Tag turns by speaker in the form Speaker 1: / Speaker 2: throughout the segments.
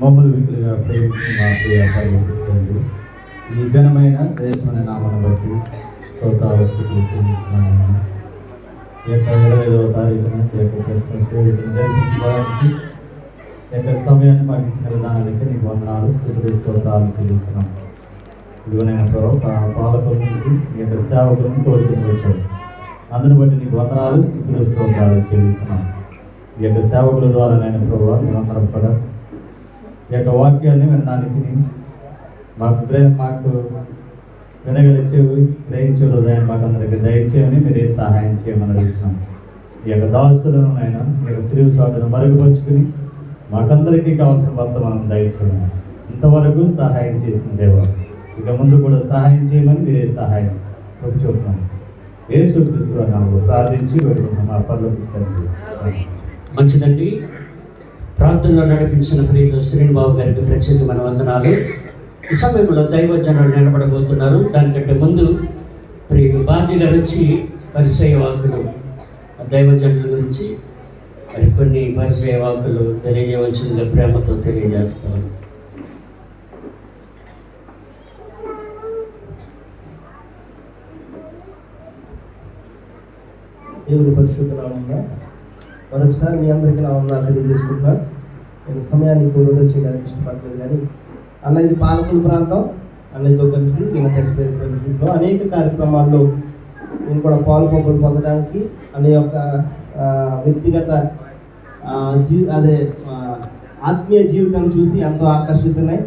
Speaker 1: మమ్మల్ని విక్కులుగా ప్రేమించిన మా ప్రియ తండ్రి, ఈ ఘనమైన శ్రేష్టమైన నామాన్ని బట్టి స్తోత్రాలు స్తుతులు చెల్లిస్తున్నాము. ఈ యొక్క 25వ తారీఖున ఈ యొక్క క్రిస్మస్ వేడుకను జరిపించుకోవడానికి ఈ యొక్క సమయాన్ని మాకు ఇచ్చిన విధానానికి నీకు వందనాలు స్తుతులు స్తోత్రాలు చెల్లిస్తున్నాం. ఇదిగోనైనా ప్రభు పాలకుల నుంచి ఈ యొక్క సేవకులను తోడుకుని వచ్చాడు. అందుని బట్టి నీకు వందనాలు స్తుతులు స్తోత్రాలు చెల్లిస్తున్నాం. ఈ యొక్క సేవకుల ద్వారా నేను ప్రభు మేమందరం కూడా ఈ యొక్క వాక్యాన్ని వినడానికి మాకు వినగలిచేవి గ్రహించే హృదయాన్ని మాకు అందరికి దయచేయమని మీరే సహాయం చేయమని అడుగుతున్నాం. ఈ యొక్క దాసులను ఆయన ఈ యొక్క సిలువ సాటును మరుగుపరుచుకుని మాకందరికీ కావాల్సిన వర్తమానం దయచేయమని ఇంతవరకు సహాయం చేసిన దేవా, ఇక ముందు కూడా సహాయం చేయమని మీరే సహాయం చూపుతున్నాం. యేసుక్రీస్తు నామములో ప్రార్థించి వేడుకుంటున్నాం మా పరలోకపు తండ్రి.
Speaker 2: మంచిదండి. ప్రార్థనలో నడిపించిన ప్రియులు శ్రీనిబాబు గారికి ప్రత్యేకమైన వందనాలు. ఈ సమయంలో దైవజనులు నిలబడబోతున్నారు. దానికంటే ముందు ప్రియులు బాజీ గారు వచ్చి పరిచయ వాకులు దైవజనుల గురించి మరి కొన్ని పరిచయ వాకులు తెలియజేయవలసిందిగా ప్రేమతో తెలియజేస్తారు.
Speaker 3: దేవుని పరిశుద్ధ నామమున మరొకసారి మీ అందరికీ నా వందనాలు తెలియజేసుకుంటున్నాను. నేను సమయాన్ని వృధా చేయడానికి ఇష్టపడలేదు, కానీ అన్న ఇది పాలకుల ప్రాంతం, అన్నయ్యతో కలిసి యునైటెడ్ ప్రేయర్ ఫెలోషిప్లో అనేక కార్యక్రమాల్లో నేను కూడా పాలు పొందడానికి అనే యొక్క వ్యక్తిగత ఆత్మీయ జీవితం చూసి ఎంతో ఆకర్షితున్నాయి.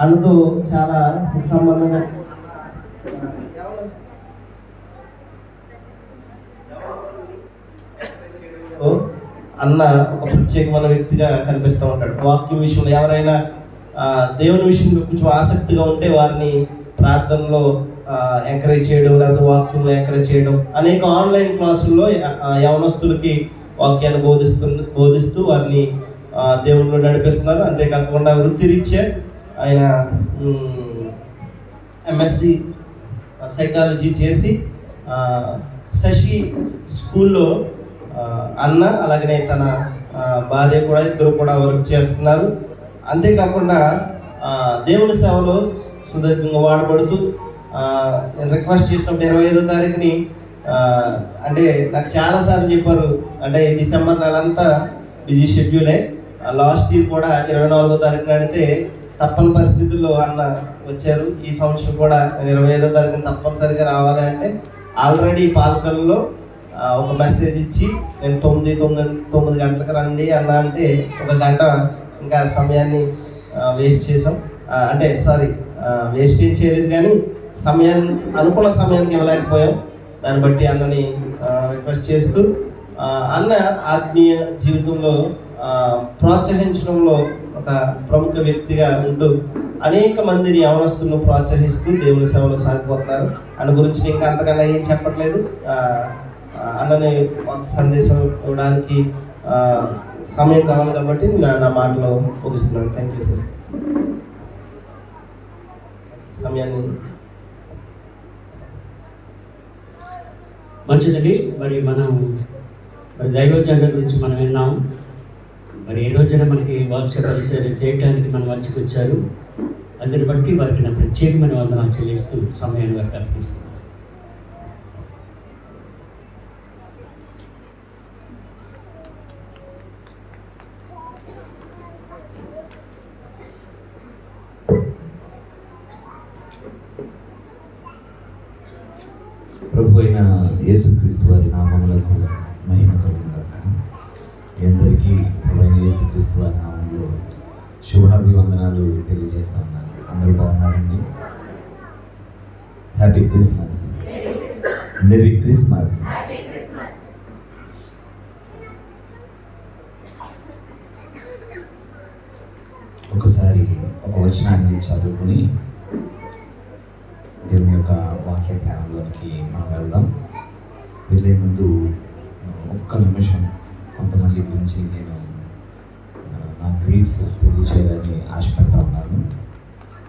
Speaker 3: అన్నతో చాలా సత్సంబంధంగా అన్న ఒక ప్రత్యేకమైన వ్యక్తిగా కనిపిస్తూ ఉంటాడు. వాక్యం విషయంలో ఎవరైనా దేవుని విషయంలో కొంచెం ఆసక్తిగా ఉంటే వారిని ప్రార్థనలో ఎంకరేజ్ చేయడం, లేకపోతే వాక్యంలో ఎంకరేజ్ చేయడం, అనేక ఆన్లైన్ క్లాసుల్లో యవనస్తులకి వాక్యాన్ని బోధిస్తూ వారిని దేవుళ్ళు నడిపిస్తున్నారు. అంతేకాకుండా వృత్తిరీత్యా ఆయన ఎంఎస్సి సైకాలజీ చేసి శశి స్కూల్లో అన్న అలాగనే తన భార్య కూడా ఇద్దరు కూడా వర్క్ చేస్తున్నారు. అంతేకాకుండా దేవుని సేవలో సుదీర్ఘంగా వాడబడుతూ నేను రిక్వెస్ట్ చేసినప్పుడు 25వ తారీఖుని అంటే నాకు చాలాసార్లు చెప్పారు, అంటే డిసెంబర్ నెలంతా బిజీ షెడ్యూలే, లాస్ట్ ఇయర్ కూడా 24వ తారీఖున అడిగితే తప్పని పరిస్థితుల్లో అన్న వచ్చారు. ఈ సంవత్సరం కూడా నేను 25వ తారీఖున తప్పనిసరిగా రావాలి అంటే ఆల్రెడీ పాలకల్లో ఒక మెసేజ్ ఇచ్చి నేను 9 గంటలకు రండి అన్న అంటే 1 గంట ఇంకా సమయాన్ని వేస్ట్ చేసాం. అంటే వేస్ట్ ఏం చేయలేదు, కానీ సమయాన్ని అనుకున్న సమయానికి ఇవ్వలేకపోయాం. దాన్ని బట్టి అన్నని రిక్వెస్ట్ చేస్తూ అన్న ఆత్మీయ జీవితంలో ప్రోత్సహించడంలో ఒక ప్రముఖ వ్యక్తిగా ఉంటూ అనేక మందిని యవనస్తులను ప్రోత్సహిస్తూ దేవుని సేవలో సాగిపోతున్నారు. అన్న గురించి ఇంకా అంతకన్నా ఏం చెప్పట్లేదు. అన్నని సందేశం ఇవ్వడానికి సమయం కావాలి కాబట్టి నా మాటలో ముగిస్తున్నాను. Thank you sir. సమయాన్ని
Speaker 2: మంచిదండి. మరి దైవజనుల గురించి మనం విన్నాం. మరి ఈ రోజున మనకి వాక్య పరిచయం చేయడానికి మనం వచ్చుకొచ్చారు. అందుని బట్టి వారికి నా ప్రత్యేకమైన వందనాలు చెల్లిస్తూ సమయాన్ని వారికి అర్పిస్తున్నాను.
Speaker 4: ప్రభు అయిన యేసుక్రీస్తు వారి నామములకు మహిమ కలుగుగాక. మీ అందరికీ ప్రభు అయిన యేసుక్రీస్తు వారి నామంలో శుభాభివందనాలు తెలియజేస్తా ఉన్నాను. అందరూ బాగున్నారండి? Happy Christmas, merry Christmas. ఒకసారి ఒక వచనాన్ని చదువుకుని దేవుని యొక్క వాక్య ధ్యానంలోనికి మనం వెళ్దాం. వెళ్ళే ముందు ఒక్క నిమిషం కొంతమంది గురించి నేను నా గ్రీట్స్ తెలియచేయాలని ఆశపడతా ఉన్నాను.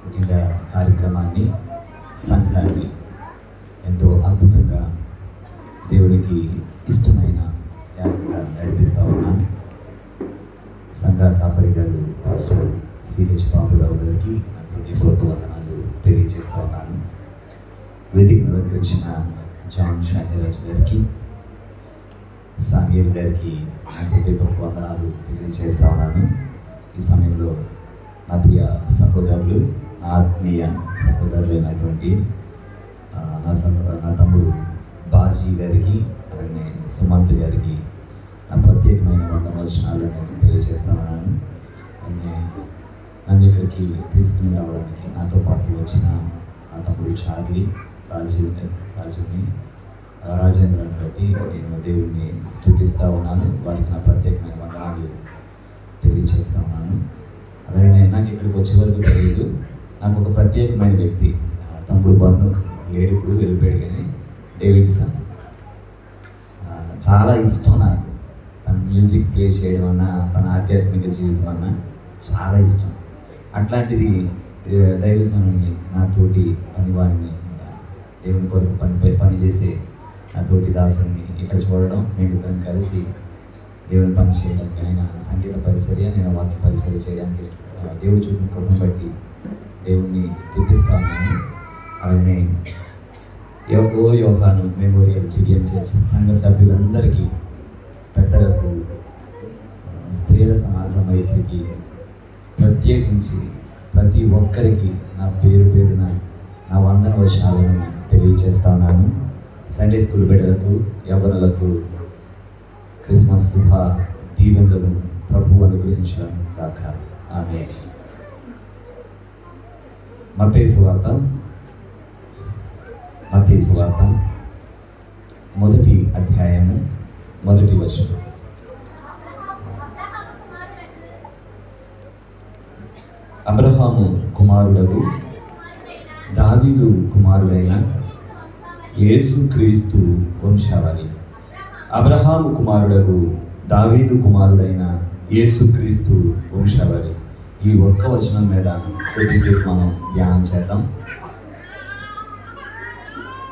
Speaker 4: ముఖ్యంగా కార్యక్రమాన్ని, సంఘాన్ని ఎంతో అద్భుతంగా దేవునికి ఇష్టమైన యాగంగా నడిపిస్తూ ఉన్నాను. సంఘ కాపరి గారు పాస్టర్ సిహెచ్ బాబురావు గారికి నా హృదయపూర్వక వందనాలు తెలియజేస్తా ఉన్నాను. వేదికను అలంకరించిన జాన్ షాహిరాజ్ గారికి, సామీర్ గారికి నా హృదయపూర్వక వందనాలు తెలియజేస్తా ఉన్నాను. ఈ సమయంలో నా ప్రియ సహోదరులు, నా ఆత్మీయ సహోదరులైనటువంటి నా తమ్ముడు బాజీ గారికి, అలాగే సుమంత్ గారికి నా ప్రత్యేకమైన వందనాలను తెలియజేస్తా ఉన్నాను. నన్ను ఇక్కడికి తీసుకుని రావడానికి నాతో పాటు వచ్చిన నా తమ్ముడు చార్లీ, రాజేంద్రని బట్టి నేను దేవుడిని స్తుతిస్తూ ఉన్నాను. వారికి నా ప్రత్యేకమైన వందనాలు తెలియజేస్తూ ఉన్నాను. అలాగే నాకు ఇక్కడికి వచ్చే వరకు తెలియదు, నాకు ఒక ప్రత్యేకమైన వ్యక్తి తమ్ముడు బన్ను లేడు, ఇప్పుడు వెళ్ళిపోయాడు, కానీ డేవిడ్సన్ చాలా ఇష్టం నాకు. తన మ్యూజిక్ ప్లే చేయడం అన్నా, తన ఆధ్యాత్మిక జీవితం అన్నా చాలా ఇష్టం. అట్లాంటిది దైవజనుని నాతోటి పనివాడిని, దేవుని కొరకు పనిచేసే నాతోటి దాసుని ఇక్కడ చూడడం, మేమిద్దరం కలిసి దేవుని పని చేయడానికి, ఆయన సంగీత పరిచర్య, నేను వాక్య పరిచర్య చేయడానికి దేవుడు చూపిన కృపను బట్టి దేవుణ్ణి స్తుతిస్తాను. అలానే యోహాను మెమోరియల్ జిడిఎం చర్చ్ సంఘ సభ్యులందరికీ, పెద్దలకు, స్త్రీల సమాజ మైత్రికి, ప్రత్యేకించి ప్రతి ఒక్కరికి నా పేరున నా వందన వచనాలను తెలియజేస్తా ఉన్నాను. సండే స్కూల్ బిడ్డలకు, యవ్వనులకు క్రిస్మస్ శుభ దీవెనలను ప్రభువు అనుగ్రహించడం కాక. ఆమేన్. మత్తయి సువార్త 1వ అధ్యాయము 1వ వచనం. అబ్రహాము కుమారుడగు దావీదు కుమారుడైన యేసుక్రీస్తు వంశావళి. అబ్రహాము కుమారుడగు దావీదు కుమారుడైన యేసుక్రీస్తు వంశావళి. ఈ ఒక్క వచనం మీద కొద్దిసేపు మనం ధ్యానం చేద్దాం.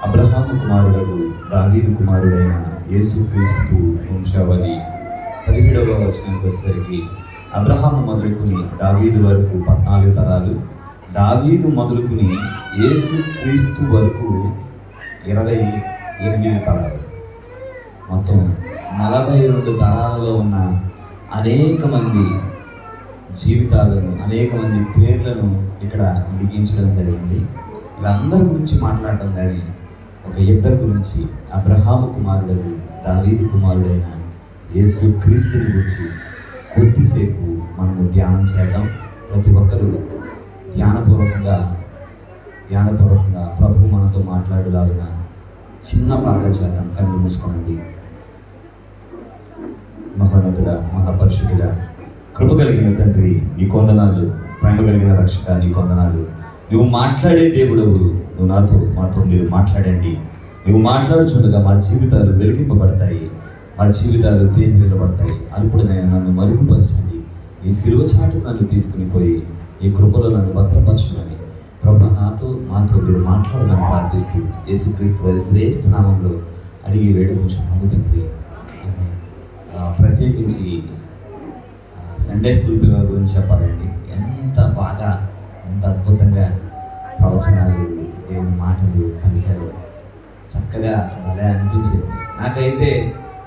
Speaker 4: అబ్రహాము కుమారుడగు దావీదు కుమారుడైన యేసుక్రీస్తు వంశావళి 17వ వచనానికి వచ్చేసరికి, అబ్రహాము మొదలుకుని దావీదు వరకు 14 తరాలు, దావీదు మొదలుకుని యేసుక్రీస్తు వరకు 28 తరాలు, మొత్తం 42 తరాలలో ఉన్న అనేక మంది జీవితాలను, అనేక మంది పేర్లను ఇక్కడ లిఖించడం జరిగింది. వీళ్ళందరి గురించి మాట్లాడటం కానీ ఒక ఇద్దరు గురించి, అబ్రహాము కుమారుడు దావీదు కుమారుడైన యేసుక్రీస్తుని గురించి కొద్దిసేపు మనము ధ్యానం చేద్దాం. ప్రతి ఒక్కరూ ధ్యానపూర్వకంగా ప్రభు మనతో మాట్లాడేలాగిన చిన్న ప్రార్థన చేద్దాం. కళ్ళు మూసుకోండి. మహోన్నతుడా, మహాపరిశుద్ధుడా, కృప కలిగిన తండ్రి, నీ కొందనాలు. ప్రేమ కలిగిన రక్షక, నీ కొందనాలు. నువ్వు మాట్లాడే దేవుడవు, నువ్వు మాతో మీరు మాట్లాడండి. నువ్వు మాట్లాడుచుండగా మా జీవితాలు వెలిగింపబడతాయి, మా జీవితాలు తీసివేయబడతాయి. అప్పుడు నేను నన్ను మరుగుపరచండి. ఈ శిలువ చాటు నన్ను తీసుకుని పోయి ఈ కృపలో నన్ను భద్రపరచుమని ప్రభు మాతో మీరు మాట్లాడమని ప్రార్థిస్తూ యేసుక్రీస్తు వారి శ్రేష్ఠ నామంలో అడిగి వేడుకుంటున్నాము తండ్రి. ప్రత్యేకించి సండే స్కూల్ పిల్లల గురించి చెప్పాలండి. ఎంత బాగా, ఎంత అద్భుతంగా ప్రవచనాలు, దేవుని మాటలు పలికారు. చక్కగా భలే అనిపించింది. నాకైతే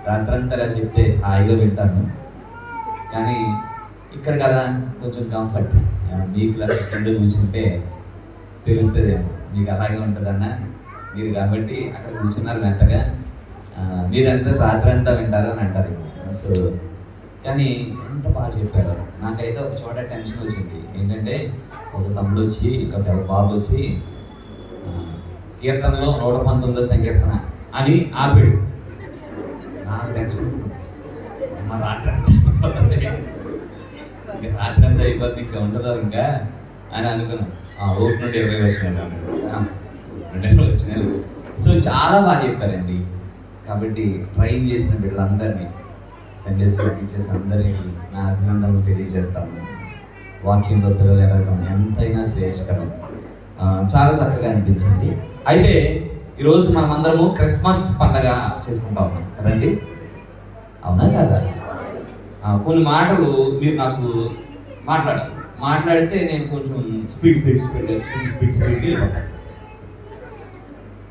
Speaker 4: రాత్రంతగా చెప్తే హాయిగా వింటాను, కానీ ఇక్కడ కదా కొంచెం కంఫర్ట్. మీ క్లాస్ కింద కూర్చుంటే తెలుస్తుందేమో, మీకు అలాగే ఉంటుందన్న. మీరు కాబట్టి అక్కడ కూర్చున్నారు మెత్తగా, మీరంతా రాత్రి అంతా వింటారు అని అంటారు. సో కానీ ఎంత బాగా చెప్పారు. నాకైతే ఒక చోట టెన్షన్ వచ్చింది. ఏంటంటే ఒక తమ్ముడు వచ్చి, ఒక బాబు వచ్చి కీర్తనలో 119వ సంకీర్తన అని ఆపాడు. నాకు టెన్షన్, మా రాత్రి అంతా అయిపోద్ది, ఇంకా ఉండదు ఇంకా అని అనుకున్నాను. ఓటు నుండి 20 వచ్చినాయి. సో చాలా బాగా చెప్పారండి. కాబట్టి ట్రైన్ చేసిన వీళ్ళందరినీ, సండే స్కూల్ టీచర్స్ అందరికీ నా అభినందనలు తెలియజేస్తాను. వాక్యంలో పిల్లలు ఎదగడం ఎంతైనా శ్రేయస్కరం. చాలా చక్కగా అనిపించింది. అయితే ఈరోజు మనం అందరము క్రిస్మస్ పండగ చేసుకుంటా ఉన్నాం కదండి, అవునా కదా?
Speaker 5: కొన్ని మాటలు మీరు నాకు మాట్లాడితే నేను కొంచెం స్పీడ్ వెళ్ళిపోతాను.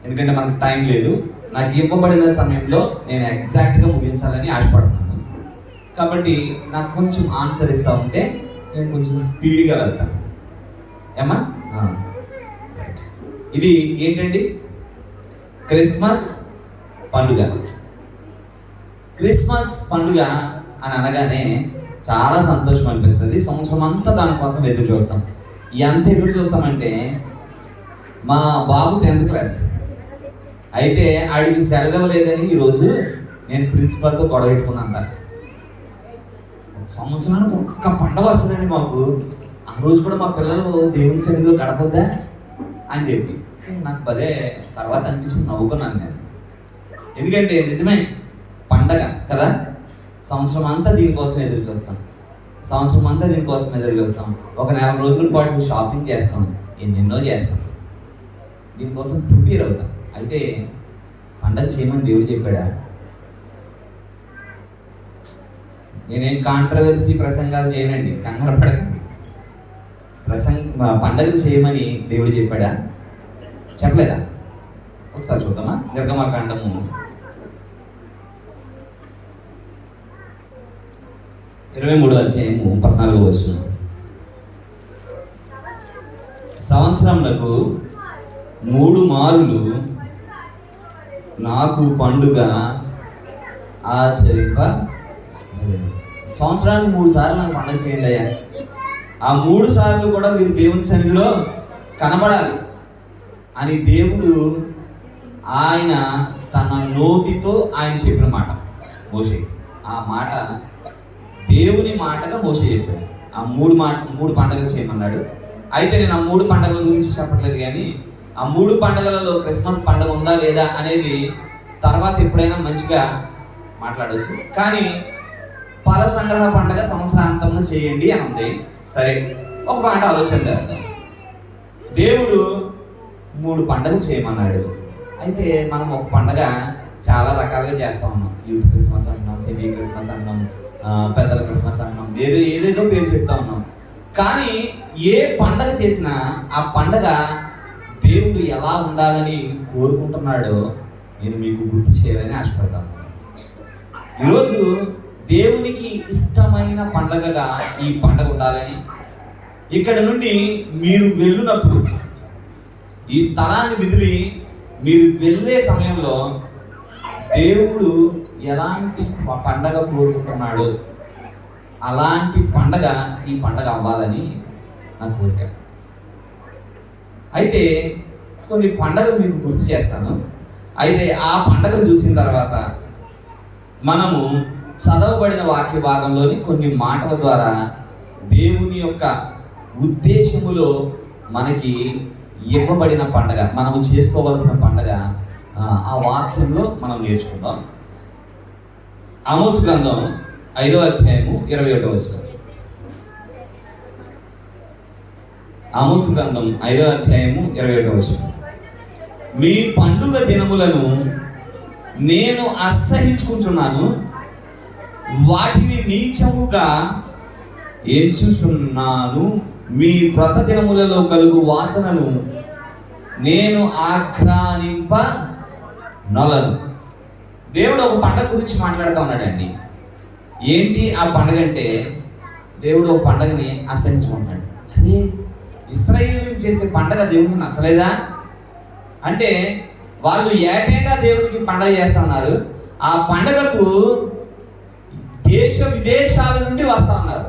Speaker 5: ఎందుకంటే మనకు టైం లేదు. నాకు ఇవ్వబడిన సమయంలో నేను ఎగ్జాక్ట్గా ముగించాలని ఆశపడుతున్నాను. కాబట్టి నాకు కొంచెం ఆన్సర్ ఇస్తూ ఉంటే నేను కొంచెం స్పీడ్గా వెళ్తాను. ఏమా? ఇది ఏంటండి? క్రిస్మస్ పండుగ. క్రిస్మస్ పండుగ అని అనగానే చాలా సంతోషం అనిపిస్తుంది. సంవత్సరం అంతా దానికోసం ఎదురు చూస్తాం. ఎంత ఎదురు చూస్తామంటే, మా బాబు 10th క్లాస్ అయితే ఆడికి సెలవు ఇవ్వలేదని ఈరోజు నేను ప్రిన్సిపాల్తో గొడవ పెట్టుకున్నాను. సంవత్సరానికి ఒక్క పండుగ వస్తుందండి మాకు, ఆ రోజు కూడా మా పిల్లలు దేవుని సన్నిధిలో గడపొద్దా అని చెప్పి. సో నాకు భలే తర్వాత అనిపించింది, నవ్వుకున్నాను నేను. ఎందుకంటే నిజమే, పండగ కదా, సంవత్సరం అంతా దీనికోసం ఎదురు చూస్తాం. ఒక 4 రోజుల పాటు షాపింగ్ చేస్తాం, ఎన్నెన్నో చేస్తాం, దీనికోసం ప్రిపేర్ అవుతాం. అయితే పండగ చేయమని దేవుడు చెప్పాడా? నేనేం కాంట్రవర్సీ ప్రసంగాలు చేయనండి, కంగారు పడకండి. పండగలు చేయమని దేవుడు చెప్పాడా? చెప్పలేదా? ఒకసారి చూద్దామా. నిర్గమకాండము 23వ అధ్యాయము 14వ వచనం. సంవత్సరములకు 3 మారులు నాకు పండుగ ఆచరింప. సంవత్సరానికి 3 సార్లు నాకు పండుగ చేయండి అయ్యా. ఆ 3 సార్లు కూడా మీరు దేవుని సన్నిధిలో కనబడాలి అని దేవుడు ఆయన తన నోటితో ఆయన చెప్పిన మాట మోషే. ఆ మాట దేవుని మాటగా మోషే చెప్పాడు. ఆ 3 పండుగలు చేయమన్నాడు. అయితే నేను ఆ 3 పండుగల గురించి చెప్పట్లేదు, కానీ ఆ 3 పండుగలలో క్రిస్మస్ పండుగ ఉందా లేదా అనేది తర్వాత ఎప్పుడైనా మంచిగా మాట్లాడవచ్చు. కానీ ఫల సంగ్రహ పండుగ సంవత్సరాంతంలో చేయండి అని ఉంది. సరే, ఒక మాట ఆలోచన చేద్దాం. దేవుడు 3 పండుగలు చేయమన్నాడు. అయితే మనం ఒక పండుగ చాలా రకాలుగా చేస్తూ ఉన్నాం. యూత్ క్రిస్మస్ అంటున్నాం, సెమీ క్రిస్మస్ అంటున్నాం, పెద్దల క్రిస్మస్ అంటున్నాం, ఏదేదో పేరు చెప్తా ఉన్నాం. కానీ ఏ పండగ చేసినా ఆ పండగ దేవుడు ఎలా ఉండాలని కోరుకుంటున్నాడో నేను మీకు గుర్తు చేయాలని ఆశపడతాను. ఈరోజు దేవునికి ఇష్టమైన పండగగా ఈ పండగ ఉండాలని, ఇక్కడ నుండి మీరు వెళ్ళినప్పుడు ఈ స్థలాన్ని విదిలి మీరు వెళ్ళే సమయంలో దేవుడు ఎలాంటి పండగ కోరుకుంటున్నాడో అలాంటి పండగ ఈ పండగ అవ్వాలని నా కోరిక. అయితే కొన్ని పండగలు మీకు గుర్తు చేస్తాను. అయితే ఆ పండగను చూసిన తర్వాత మనము చదవబడిన వాక్య భాగంలోని కొన్ని మాటల ద్వారా దేవుని యొక్క ఉద్దేశములో మనకి ఇవ్వబడిన పండగ, మనము చేసుకోవలసిన పండగ ఆ వాక్యంలో మనం నేర్చుకుందాం. ఆమోసు గ్రంథం 5వ అధ్యాయము 21వ వచనం. ఆమోసు గ్రంథం 5వ అధ్యాయము 21వ వచనం. మీ పండుగ దినములను నేను అసహించుకుంటున్నాను, వాటిని నీచముగా ఎంచుచున్నాను. మీ వ్రత దినములలో కలుగు వాసనను నేను ఆఘ్రానింప నొలను. దేవుడు ఒక పండగ గురించి మాట్లాడుతూ ఉన్నాడండి. ఏంటి ఆ పండగ అంటే, దేవుడు ఒక పండగని అసహించుకుంటాడు. అదే ఇశ్రాయేలీయులు చేసే పండగ దేవుడికి నచ్చలేదా అంటే, వాళ్ళు ఏటేటా దేవుడికి పండగ చేస్తూ ఉన్నారు. ఆ పండగకు దేశ విదేశాల నుండి వస్తూ ఉన్నారు.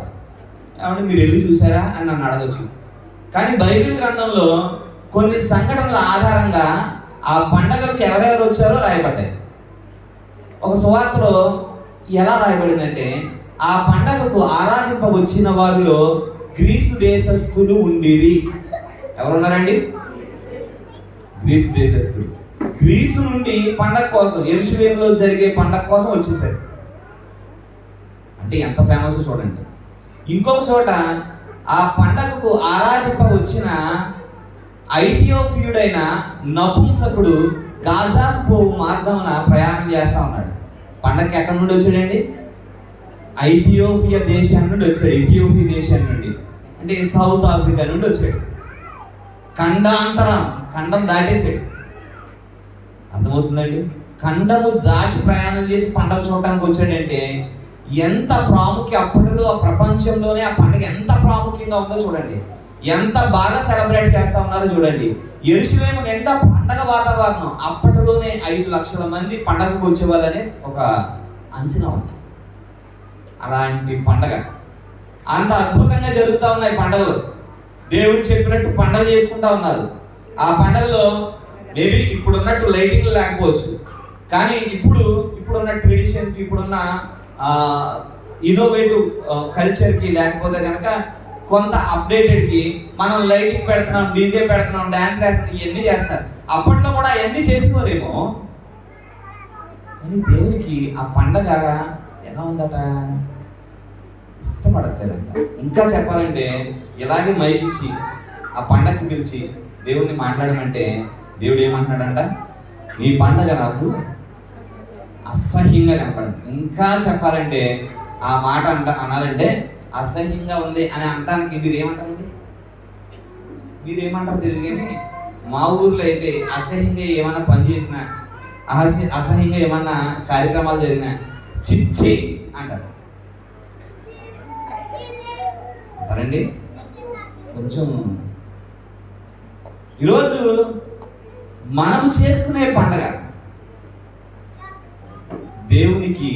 Speaker 5: ఏమంటే మీరు వెళ్ళి చూసారా అని నన్ను అడగచ్చు. కానీ బైబిల్ గ్రంథంలో కొన్ని సంఘటనల ఆధారంగా ఆ పండగలకు ఎవరెవరు వచ్చారో రాయబడ్డాయి. ఒక సువార్తలో ఎలా రాయబడిందంటే, ఆ పండగకు ఆరాధింప వచ్చిన వారిలో గ్రీసు దేశస్థులు ఉండిరి. ఎవరున్నారండి? గ్రీసు దేశస్థులు. గ్రీసు నుండి పండగ కోసం, యెరూషలేములో జరిగే పండగ కోసం వచ్చేసారు. అంటే ఎంత ఫేమస్ చూడండి. ఇంకొక చోట ఆ పండగకు ఆరాధింప వచ్చిన ఐథియోపియుడైన నపుంసకుడు గాజాకు పోవు మార్గమున ప్రయాణం చేస్తూ ఉన్నాడు. పండగకి ఎక్కడి నుండి వచ్చాడండి? ఐథియోపియా దేశం నుండి వచ్చాడు. ఇథియోపియా దేశం నుండి అంటే సౌత్ ఆఫ్రికా నుండి వచ్చాడు. ఖండం దాటేసాడు. అర్థమవుతుందండి? ఖండము దాటి ప్రయాణం చేసి పండగ చూడటానికి వచ్చాడంటే ఎంత ప్రాముఖ్యం అప్పటిలో ఆ ప్రపంచంలోనే ఆ పండుగ ఎంత ప్రాముఖ్యంగా ఉందో చూడండి. ఎంత బాగా సెలబ్రేట్ చేస్తా ఉన్నారో చూడండి. యెరూషలేము నిండా పండగ వాతావరణం. అప్పటిలోనే 5 లక్షల మంది పండగకు వచ్చేవాళ్ళనే ఒక అంచనా ఉంది. అలాంటి పండగ అంత అద్భుతంగా జరుగుతూ ఉన్నాయి పండుగలు. దేవుడు చెప్పినట్టు పండగ చేసుకుంటా ఉన్నారు. ఆ పండగలో మేబీ ఇప్పుడున్నట్టు లైటింగ్ లేకపోవచ్చు, కానీ ఇప్పుడున్న ట్రెడిషన్కి, ఇప్పుడున్న ఇన్నోవేటివ్ కల్చర్కి, లేకపోతే కనుక కొంత అప్డేటెడ్కి మనం లైటింగ్ పెడుతున్నాం, డీజే పెడుతున్నాం, డ్యాన్స్ వేస్తున్నాం, ఇవన్నీ చేస్తారు. అప్పట్లో కూడా అవన్నీ చేసేవారేమో, కానీ దేవునికి ఆ పండగ ఎలా ఉందట, ఇష్టపడట్లేదంట. ఇంకా చెప్పాలంటే ఇలాగే మైక్ ఇచ్చి ఆ పండగకి పిలిచి దేవుడిని మాట్లాడమంటే దేవుడు ఏమంటున్నాడంట, నీ పండగ నాకు అసహ్యంగా కనపడింది. ఇంకా చెప్పాలంటే ఆ మాట అనాలంటే అసహ్యంగా ఉంది అని అనడానికి మీరేమంటారండి? మీరేమంటారు తెలియదు, కానీ మా ఊర్లో అయితే అసహ్యంగా ఏమన్నా పని చేసినా, అసహ్యంగా ఏమన్నా కార్యక్రమాలు జరిగినా చిచ్చి అంటారు. అంటారండి. కొంచెం ఈరోజు మనం చేసుకునే పండగ దేవునికి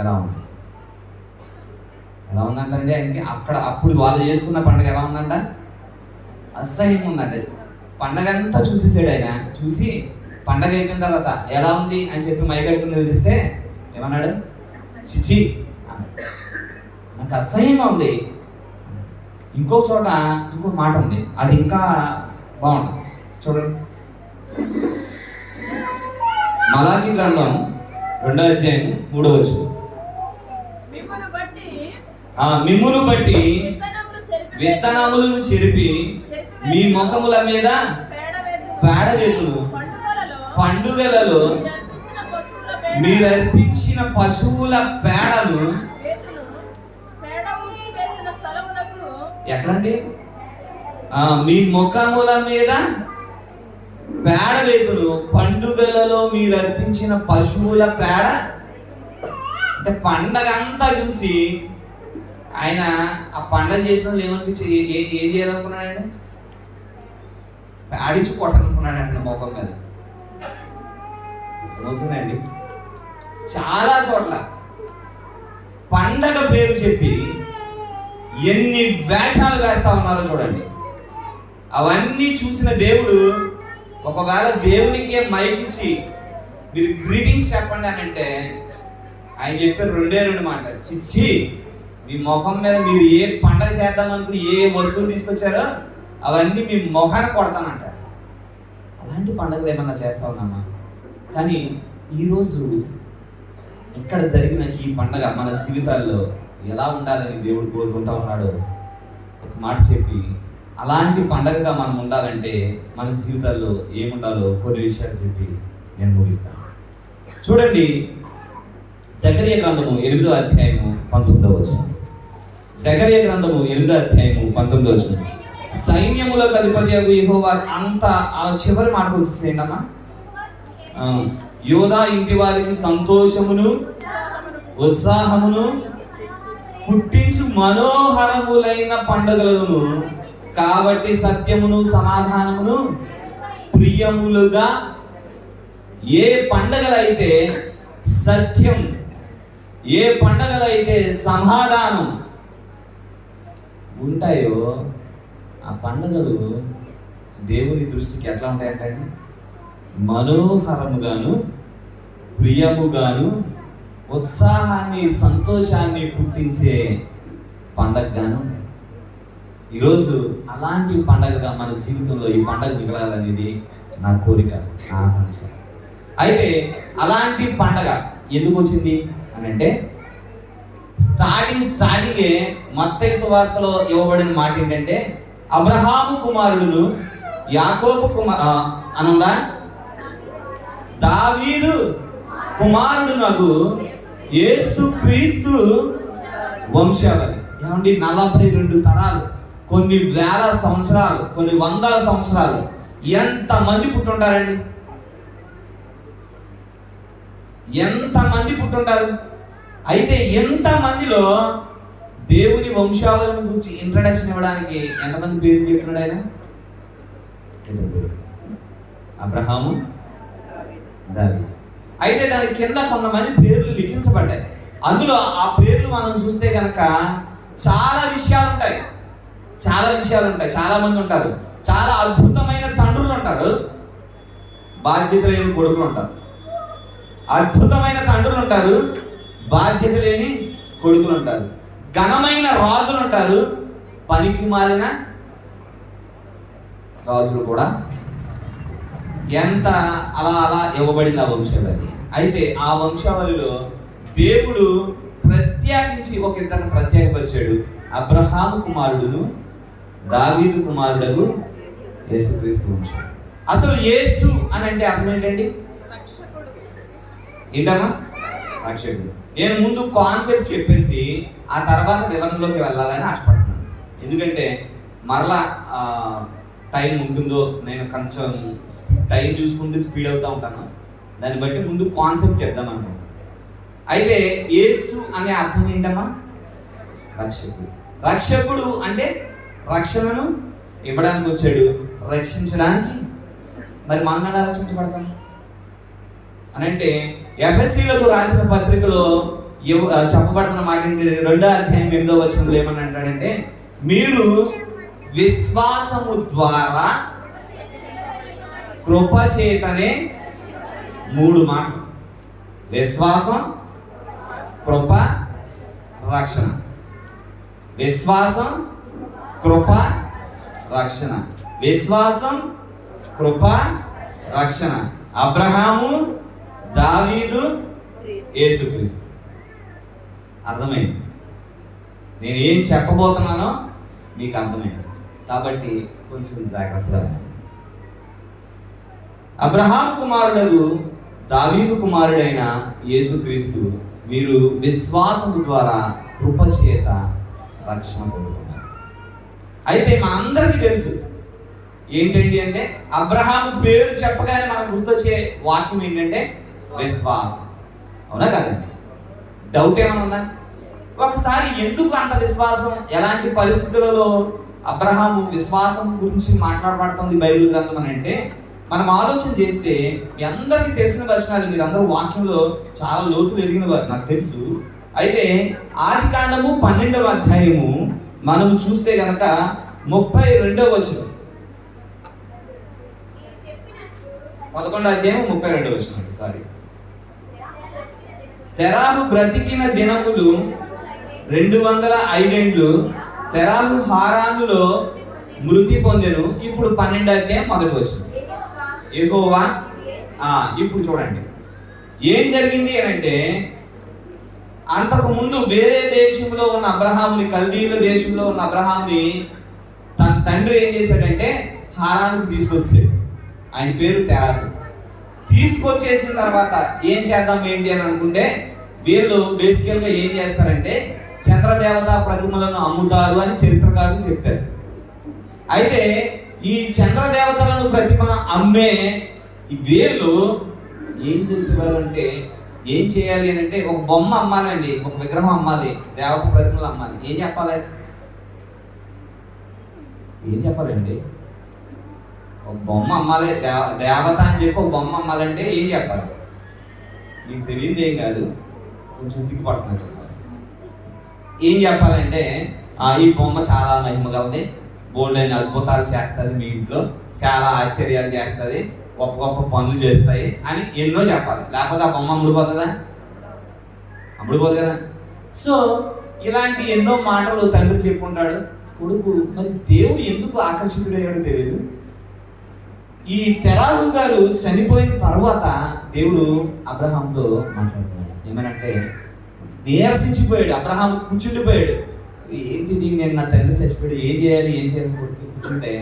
Speaker 5: ఎలా ఉంది? ఎలా ఉందంటే ఆయనకి అప్పుడు వాళ్ళు చేసుకున్న పండగ ఎలా ఉందంట? అసహ్యం ఉందంట. పండగ అంతా చూసేసాడు ఆయన. చూసి పండగ అయిపోయిన తర్వాత ఎలా ఉంది అని చెప్పి మైకట్టుకుని నిలిస్తే ఏమన్నాడు? చిచి అన్నాడు. నాకు అసహ్యంగా ఉంది. ఇంకో చోట ఇంకో మాట ఉంది, అది ఇంకా బాగుంటుంది. చూడండి, మలాకి గ్రంథం 2వ అధ్యాయం 3వ వచనం. మిమ్మును బట్టి విత్తనములను చెరిపి మీ ముఖముల మీద పేడవేతులు, పండుగలలో మీరు అర్పించిన పశువుల పేడలు ఎక్కడండి? మీ ముఖముల మీద పేడవేతులు, పండుగలలో మీరు అర్పించిన పశువుల పేడ. అంటే పండగ అంతా చూసి ఆయన ఆ పండగ చేసిన వాళ్ళు ఏమనిపించి ఏం చేయాలనుకున్నాడండి? పేడించి కొట్టాలనుకున్నాడండి ముఖం మీద. అర్థమవుతుందండి? చాలా చోట్ల పండగ పేరు చెప్పి ఎన్ని వేషాలు వేస్తా ఉన్నారో చూడండి. అవన్నీ చూసిన దేవుడు ఒకవేళ దేవునికే మైక్ ఇచ్చి మీరు గ్రీటింగ్స్ చెప్పండి అని అంటే ఆయన చెప్పారు 2 మాట, చిచ్చి మీ ముఖం మీద మీరు ఏ పండగ చేద్దాం అనుకుని ఏ వస్తువులు తీసుకొచ్చారో అవన్నీ మీ ముఖాన్ని కొడతానంట. అలాంటి పండుగలు ఏమన్నా చేస్తా ఉన్నామా? కానీ ఈరోజు ఇక్కడ జరిగిన ఈ పండగ మన జీవితాల్లో ఎలా ఉండాలని దేవుడు కోరుకుంటా ఉన్నాడో ఒక మాట చెప్పి, అలాంటి పండగగా మనం ఉండాలంటే మన జీవితాల్లో ఏముండాలో కొన్ని విషయాలు చెప్పి నేను ముగిస్తాను. చూడండి, జకరియా గ్రంథము 8వ అధ్యాయము 19వ వచనం. జకరియా గ్రంథము 8వ అధ్యాయము 19వ వచనం. సైన్యములకు అధిపతియగు యెహోవా అంత ఆ చివరి మాటకు వచ్చేసేయండి అమ్మా. యోధా ఇంటి వారికి సంతోషమును ఉత్సాహమును పుట్టించు మనోహరములైన పండుగలను, కాబట్టి సత్యమును సమాధానమును ప్రియములుగా. ఏ పండగలైతే సత్యం, ఏ పండగలైతే సమాధానం ఉంటాయో ఆ పండుగలు దేవుని దృష్టికి ఎట్లా ఉంటాయంటే మనోహరముగాను ప్రియముగాను ఉత్సాహాన్ని సంతోషాన్ని పుట్టించే పండగగాను ఉంటాయి. ఈరోజు అలాంటి పండగగా మన జీవితంలో ఈ పండగ మిగలాలనేది నా కోరిక, నా ఆకాంక్ష. అయితే అలాంటి పండగ ఎందుకు వచ్చింది అని అంటే స్టార్టింగే మత్తయి సువార్తలో ఇవ్వబడిన మాట ఏంటంటే అబ్రహాము కుమారుడును యాకోబు అనుందా దావీదు కుమారుడు నాకు యేసుక్రీస్తు వంశావళి. ఏమండి, 42 తరాలు, కొన్ని వేల సంవత్సరాలు, కొన్ని వందల సంవత్సరాలు, ఎంతమంది పుట్టుంటారండి? ఎంతమంది పుట్టుంటారు? అయితే ఎంతమందిలో దేవుని వంశావళిని గురించి ఇంట్రడక్షన్ ఇవ్వడానికి ఎంతమంది పేర్లు చెప్తున్నాడు ఆయన? 2 పేరు, అబ్రహాము, దావీదు. అయితే దాని కింద కొంతమంది పేర్లు లిఖించబడ్డాయి. అందులో ఆ పేర్లు మనం చూస్తే కనుక చాలా విషయాలు ఉంటాయి. చాలా మంది ఉంటారు. చాలా అద్భుతమైన తండ్రులు ఉంటారు, బాధ్యత లేని కొడుకులు ఉంటారు. అద్భుతమైన తండ్రులు ఉంటారు, బాధ్యత లేని కొడుకులు ఉంటారు. ఘనమైన రాజులు ఉంటారు, పనికి మాలిన రాజులు కూడా. ఎంత అలా ఇవ్వబడింది ఆ వంశావళి. అయితే ఆ వంశావళిలో దేవుడు ప్రత్యేకించి ఒక ఇద్దరిని ప్రత్యేకపరిచాడు. అబ్రహాము కుమారుడును దావీదు కుమారుడు యేసుక్రీస్తు వంశం. అసలు యేసు అని అంటే అర్థం ఏంటండి? ఏంటమ్మా? రక్షకుడు. నేను ముందు కాన్సెప్ట్ చెప్పేసి ఆ తర్వాత వివరణలోకి వెళ్ళాలని ఆశపడుతున్నాను. ఎందుకంటే మరలా టైం ఉంటుందో, నేను కొంచెం టైం చూసుకుంటూ స్పీడ్ అవుతూ ఉంటాను. దాన్ని బట్టి ముందు కాన్సెప్ట్ చెప్దాం అనుకుంటున్నాను. అయితే యేసు అనే అర్థం ఏంటమ్మా? రక్షకుడు. రక్షకుడు అంటే రక్షణను ఇవ్వడానికి వచ్చాడు, రక్షించడానికి. మరి మనం ఎలా రక్షించబడతాం అని అంటే ఎఫెసీయులకు రాసిన పత్రికలో చెప్పబడుతున్న మాట ఏంటి? 2వ అధ్యాయం 8వ వచనంలో ఏమని అంటాడంటే, మీరు విశ్వాసము ద్వారా కృప చేతనే, 3 మాటలు, విశ్వాసం, కృప, రక్షణ. విశ్వాసం, కృప, రక్షణ. విశ్వాసం, కృప, రక్షణ. అబ్రహాము, దావీదు, యేసుక్రీస్తు. అర్థమైంది? నేను ఏం చెప్పబోతున్నానో మీకు అర్థమైంది. కాబట్టి కొంచెం జాగ్రత్తగా ఉండండి. అబ్రహాము కుమారుడు దావీదు కుమారుడైన యేసుక్రీస్తు మీరు విశ్వాసము ద్వారా కృప చేత రక్షణ పొందుతున్నారు. అయితే మనందరికీ తెలుసు ఏంటండి అంటే, అబ్రహాము పేరు చెప్పగానే మనకు గుర్తొచ్చే వాక్యం ఏంటంటే విశ్వాసం. అవునా కదండి? డౌట్ ఏమైనా ఉందా? ఒకసారి ఎందుకు అంత విశ్వాసం, ఎలాంటి పరిస్థితులలో అబ్రహాము విశ్వాసం గురించి మాట్లాడబడుతుంది బైబిల్ గ్రంథం అని అంటే, మనం ఆలోచన చేస్తే మీ అందరికీ తెలిసిన వచనాలు, మీరు అందరూ వాక్యంలో చాలా లోతులు ఎరిగిన వారు నాకు తెలుసు. అయితే ఆదికాండము 12వ అధ్యాయము మనం చూస్తే గనక 32వ వచనం, 11వ అధ్యాయం 32వ వచనం. సారీ, తెరాహు బ్రతికిన దినములు 205 ఏండ్లు, తెరాహు హారానులో మృతి పొందెను. ఇప్పుడు 12వ అధ్యాయం 1వ వచనం. యెహోవా, ఇప్పుడు చూడండి ఏం జరిగింది అని అంటే, అంతకు ముందు వేరే దేశంలో ఉన్న అబ్రహాముని, కల్దీయుల దేశంలో ఉన్న అబ్రహాముని తన తండ్రి ఏం చేశాడంటే హారానికి తీసుకొస్తాడు. ఆయన పేరు తెరాహు. తీసుకొచ్చేసిన తర్వాత ఏం చేద్దాం ఏంటి అని అనుకుంటే, వీళ్ళు బేసికల్గా ఏం చేస్తారంటే చంద్రదేవత ప్రతిమలను అమ్ముతారు అని చరిత్రకారులు చెప్తారు. అయితే ఈ చంద్రదేవతలను ప్రతిమ అమ్మే వీళ్ళు ఏం చేసేవారు అంటే, ఏం చేయాలి అని అంటే ఒక బొమ్మ అమ్మాలండి, ఒక విగ్రహం అమ్మాలి, దేవత ప్రతిమలు అమ్మాలి. ఏం చెప్పాలండి? ఒక బొమ్మ అమ్మాలి, దేవత అని చెప్పి ఒక బొమ్మ అమ్మాలంటే ఏం చెప్పాలి? మీకు తెలియదు ఏం కాదు, కొంచెం సిగ్గుపడుతున్నట్టు. ఏం చెప్పాలంటే ఈ బొమ్మ చాలా మహిమ కలది, బోల్డైన అద్భుతాలు చేస్తుంది, మీ ఇంట్లో చాలా ఆశ్చర్యాలు చేస్తుంది, గొప్ప గొప్ప పనులు చేస్తాయి అని ఎన్నో చెప్పాలి. లేకపోతే ఆ బొమ్మ అమ్ముడిపోతుందా? అమ్ముడిపోదు కదా. సో ఇలాంటి ఎన్నో మాటలు తండ్రి చెప్పుకుంటాడు. కొడుకు మరి దేవుడు ఎందుకు ఆకర్షితుడయ్యాడో తెలియదు. ఈ తెరాహు గారు చనిపోయిన తర్వాత దేవుడు అబ్రహాంతో మాట్లాడుతున్నాడు. ఏమనంటే నీరసించిపోయాడు, అబ్రహాం కూర్చుండిపోయాడు. ఏంటిది, నేను నా తండ్రి చచ్చిపోయాడు, ఏం చేయాలి కూర్చుంటే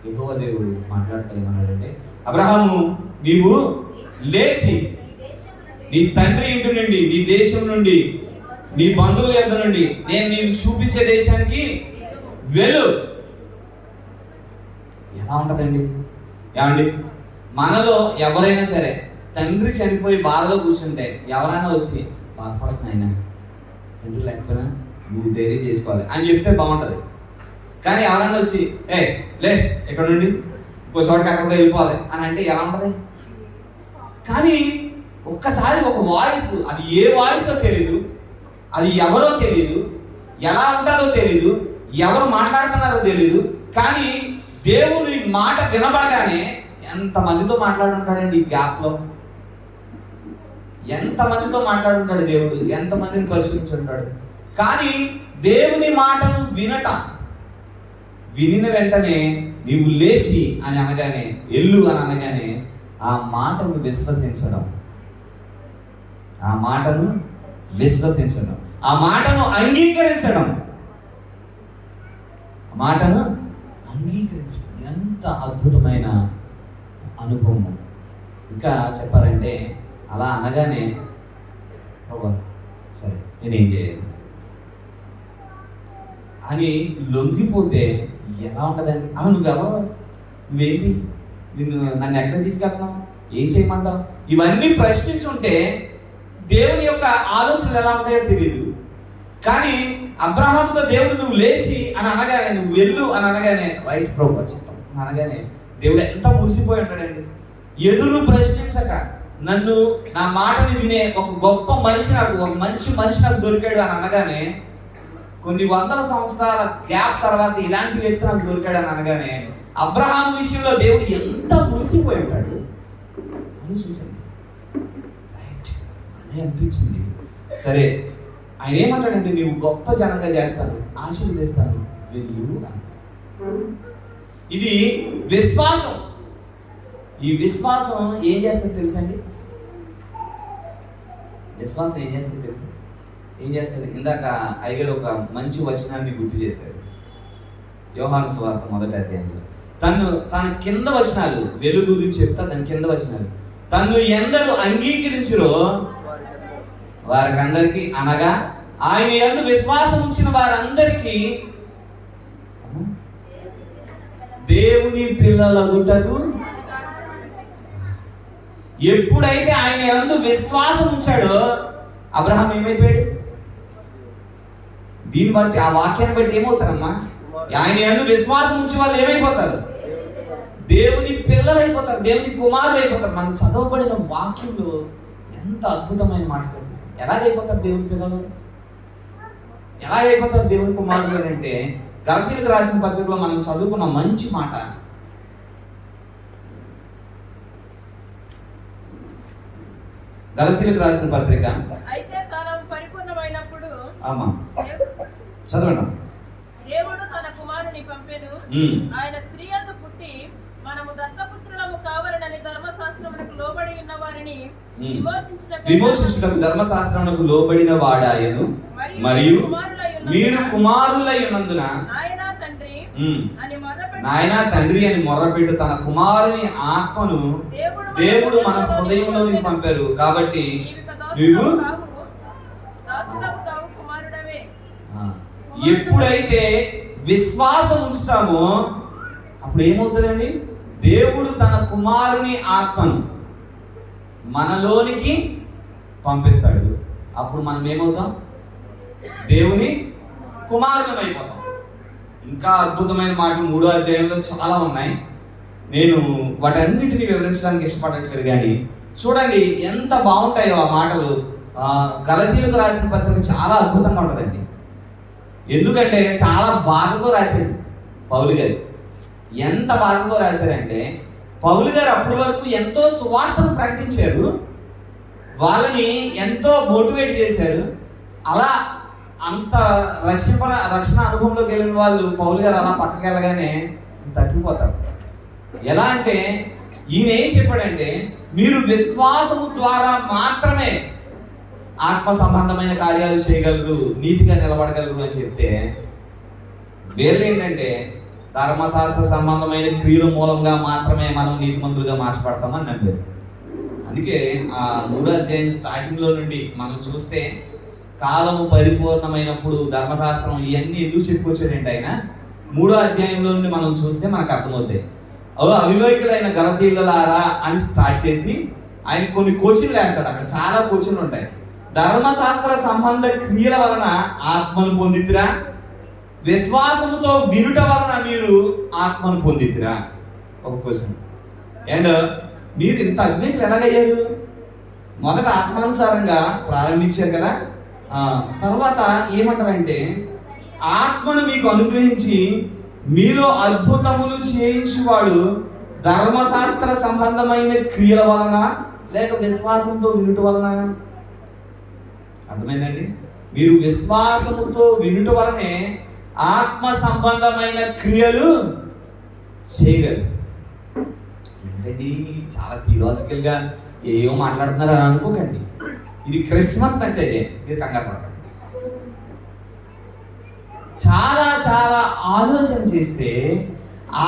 Speaker 5: యెహోవా దేవుడు మాట్లాడుతూ ఏమన్నాడంటే, అబ్రహాము నీవు లేచి నీ తండ్రి ఇంటి నుండి, నీ దేశం నుండి, నీ బంధువుల యొద్ద నుండి నేను నీకు చూపించే దేశానికి వెళ్ళు. ఎలా ఉంటుందండి? ఏమండి, మనలో ఎవరైనా సరే తండ్రి చనిపోయి బాధలో కూర్చుంటే ఎవరైనా వచ్చి బాధపడుతున్నాయినా, తండ్రి లేకపోయినా నువ్వు ధైర్యం చేసుకోవాలి అని చెప్తే బాగుంటుంది. కానీ ఎవరైనా వచ్చి లే ఇక్కడ నుండి ఇంకో చోటకి అక్కడికి వెళ్ళిపోవాలి అని అంటే ఎలా ఉంటుంది? కానీ ఒక్కసారి ఒక వాయిస్, అది ఏ వాయిసో తెలీదు, అది ఎవరో తెలీదు, ఎలా ఉంటుందో తెలీదు, ఎవరు మాట్లాడుతున్నారో తెలీదు, కానీ దేవుని మాట వినబడగానే ఎంతమందితో మాట్లాడుంటాడండి ఈ గ్యాప్లో. ఎంతమందితో మాట్లాడుంటాడు దేవుడు, ఎంతమందిని పరిశీలించుంటాడు. కానీ దేవుని మాటను వినిన వెంటనే నీవు లేచి అని అనగానే, ఎల్లు అని అనగానే ఆ మాటను విశ్వసించడం, ఆ మాటను అంగీకరించడం, ఎంత అద్భుతమైన అనుభవం. ఇంకా చెప్పాలంటే అలా అనగానే సరే నేనేం చేయాలి అని లొంగిపోతే ఎలా ఉంటుందండి? నువ్వెవరు, నువ్వేంటి, నన్ను ఎక్కడ తీసుకెళ్తున్నావు, ఏం చేయమంటావు, ఇవన్నీ ప్రశ్నించుంటే దేవుని యొక్క ఆలోచనలు ఎలా ఉంటాయో తెలియదు. కానీ అబ్రహాముతో దేవుడు నువ్వు లేచి అని అనగానే, నువ్వు వెళ్ళు అని అనగానే, రైట్ ప్రభు చెప్తాం అనగానే దేవుడు ఎంత మురిసిపోయి ఉంటాడండి. ఎదురు ప్రశ్నించక నన్ను, నా మాటని వినే ఒక గొప్ప మనిషి నాకు, ఒక మంచి మనిషి నాకు దొరికాడు అని అనగానే, కొన్ని వందల సంవత్సరాల గ్యాప్ తర్వాత ఇలాంటి వ్యక్తి నాకు దొరికాడు అని అనగానే అబ్రహాం విషయంలో దేవుడు ఎంత మురిసిపోయి ఉంటాడు ఆలోచించండి. రైట్, అదే అనిపించింది. సరే, ఆయన ఏమంటాడంటే, నీవు గొప్ప జనంగా చేస్తాను, ఆశీర్వదిస్తాను, వెళ్ళు అని. ఇది విశ్వాసం. ఈ విశ్వాసం ఏం చేస్తుంది తెలుసండి? విశ్వాసం ఏం చేస్తుంది తెలుసా? ఏం చేస్తుంది? ఇందాక అయ్యగారు ఒక మంచి వచనాన్ని గుర్తు చేశారు. యోహాను సువార్త 1వ అధ్యాయంలో తన కింద వచనాలు, వెలుగు గురించి చెప్తా, దాని కింద వచనాలు, తన్ను ఎందరు అంగీకరించురో వారికందరికీ, అనగా ఆయన యందు విశ్వాసం ఉంచిన వారందరికీ దేవుని పిల్లలగుటకు. ఎప్పుడైతే ఆయన యందు విశ్వాసం ఉంచాడో అబ్రహాం ఏమైపోయాడు? దీన్ని బట్టి, ఆ వాక్యాన్ని బట్టి ఏమవుతారమ్మా? ఆయన యందు విశ్వాసం ఉంచే వాళ్ళు ఏమైపోతారు? దేవుని పిల్లలు అయిపోతారు, దేవుని కుమారులు అయిపోతారు. మనకు చదవబడిన వాక్యంలో ఎంత అద్భుతమైన మాట తెలుసు. ఎలాగైపోతారు దేవుని పిల్లలు, ఎలాగైపోతారు దేవుని కుమారులు అంటే, గలతీయులకు రాసిన పత్రికలో మనం చదువుకున్న మంచి మాట. గలతీయులకు రాసిన పత్రిక,
Speaker 6: అయితే కాలం పరిపూర్ణమైనప్పుడు
Speaker 5: ఆమా చదవండి.
Speaker 6: దేవుడు తన కుమారుని పంపెను, ఆయన స్త్రీ యందు పుట్టి మనము దత్తపుత్రులము కావాలని ధర్మశాస్త్రమునకు లోబడి ఉన్న వారిని
Speaker 5: విమోచించుటకు ధర్మశాస్త్రమునకు లోబడిన వాడాయను, మరియు మీరు కుమారులై ఉన్నందున నాయనా తండ్రి అని మొర్రపెట్టు తన కుమారుని ఆత్మను దేవుడు మన హృదయంలోనికి పంపారు. కాబట్టి నువ్వు ఎప్పుడైతే విశ్వాసం ఉంచుతామో అప్పుడు ఏమవుతుందండి? దేవుడు తన కుమారుని ఆత్మను మనలోనికి పంపిస్తాడు. అప్పుడు మనం ఏమవుతాం? దేవుని కుమారులం అయిపోతాం. ఇంకా అద్భుతమైన మాటలు 3వ అధ్యాయంలో చాలా ఉన్నాయి. నేను వాటన్నిటిని వివరించడానికి ఇష్టపడట్లేదు, కానీ చూడండి ఎంత బాగుంటాయో ఆ మాటలు. గలతీయులకు రాసిన పత్రిక చాలా అద్భుతంగా ఉంటుందండి. ఎందుకంటే చాలా బాధతో రాశాడు పౌలు గారు. ఎంత బాధతో రాశారంటే, పౌలు గారు అప్పటి వరకు ఎంతో సువార్తను ప్రకటించారు, వాళ్ళని ఎంతో మోటివేట్ చేశారు. అలా అంత రక్షణ అనుభవంలోకి వెళ్ళిన వాళ్ళు పౌలు గారు అలా పక్కకి వెళ్ళగానే తప్పిపోతారు. ఎలా అంటే, ఈయన ఏం చెప్పాడంటే, మీరు విశ్వాసము ద్వారా మాత్రమే ఆత్మ సంబంధమైన కార్యాలు చేయగలరు, నీతిగా నిలబడగలరు అని చెప్తే, వీళ్ళు ఏంటంటే ధర్మశాస్త్ర సంబంధమైన క్రియల మూలంగా మాత్రమే మనం నీతిమంతులుగా మార్చబడతామని నమ్మారు. అందుకే ఆ 3వ అధ్యాయం స్టార్టింగ్లో నుండి మనం చూస్తే కాలము పరిపూర్ణమైనప్పుడు ధర్మశాస్త్రం ఇవన్నీ ఎందుకు చెప్పుకొచ్చాడంటే ఆయన 3వ అధ్యాయంలో నుండి మనం చూస్తే మనకు అర్థమవుతాయి. అవివేకులైన గలతీయులారా అని స్టార్ట్ చేసి ఆయన కొన్ని కోచింగ్లు వేస్తాడు. అక్కడ చాలా కోచింగ్లు ఉంటాయి. ధర్మశాస్త్ర సంబంధ క్రియల వలన ఆత్మను పొందితిరా, విశ్వాసముతో వినుట వలన మీరు ఆత్మను పొందితిరా, ఒక క్వశ్చన్. అండ్ మీరు ఇంత అవివేకులు ఎలాగయ్యారు? మొదట ఆత్మానుసారంగా ప్రారంభించారు కదా, తర్వాత ఏమంటారంటే ఆత్మను మీకు అనుగ్రహించి మీలో అద్భుతములు చేయించువాడు ధర్మశాస్త్ర సంబంధమైన క్రియల వలన లేక విశ్వాసంతో వినుట వలన. అర్థమైందండి? మీరు విశ్వాసముతో వినుట వలనే ఆత్మ సంబంధమైన క్రియలు చేయగలరు. ఏంటండి చాలా థియలాజికల్గా ఏమో మాట్లాడుతున్నారు అని అనుకోకండి. ఇది క్రిస్మస్ మెసేజే, మీరు కంగారు పడకండి. చాలా చాలా ఆలోచన చేస్తే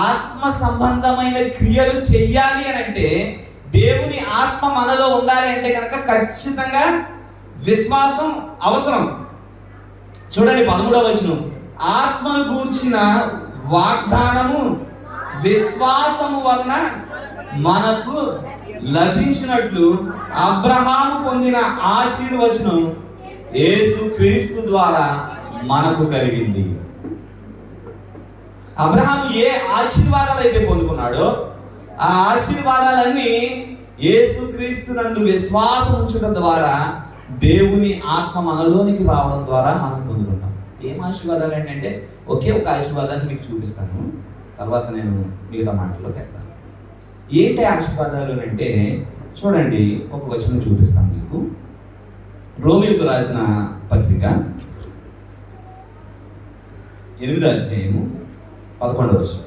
Speaker 5: ఆత్మ సంబంధమైన క్రియలు చెయ్యాలి అని అంటే, దేవుని ఆత్మ మనలో ఉండాలి అంటే కనుక ఖచ్చితంగా విశ్వాసం అవసరం. చూడండి 13వ వచనం, ఆత్మను గూర్చిన వాగ్దానము విశ్వాసము వలన మనకు లభించినట్లు అబ్రహాము పొందిన ఆశీర్వచనం యేసు క్రీస్తు ద్వారా మనకు కలిగింది. అబ్రహాము ఏ ఆశీర్వాదాలు అయితే పొందుకున్నాడో ఆ ఆశీర్వాదాలన్నీ యేసు క్రీస్తు నందు విశ్వాసం ఉంచడం ద్వారా దేవుని ఆత్మ మనలోనికి రావడం ద్వారా మనం పొందుకుంటాం. ఏం ఆశీర్వాదాలు ఏంటంటే ఒకే ఒక ఆశీర్వాదాన్ని మీకు చూపిస్తాను, తర్వాత నేను మిగతా మాటల్లోకి వెళ్తాను. ఏంటి ఆశీర్వాదాలు అంటే చూడండి, ఒక వచనం చూపిస్తాను మీకు. రోమీయులకు రాసిన పత్రిక 8వ అధ్యాయము 11వ వచనం,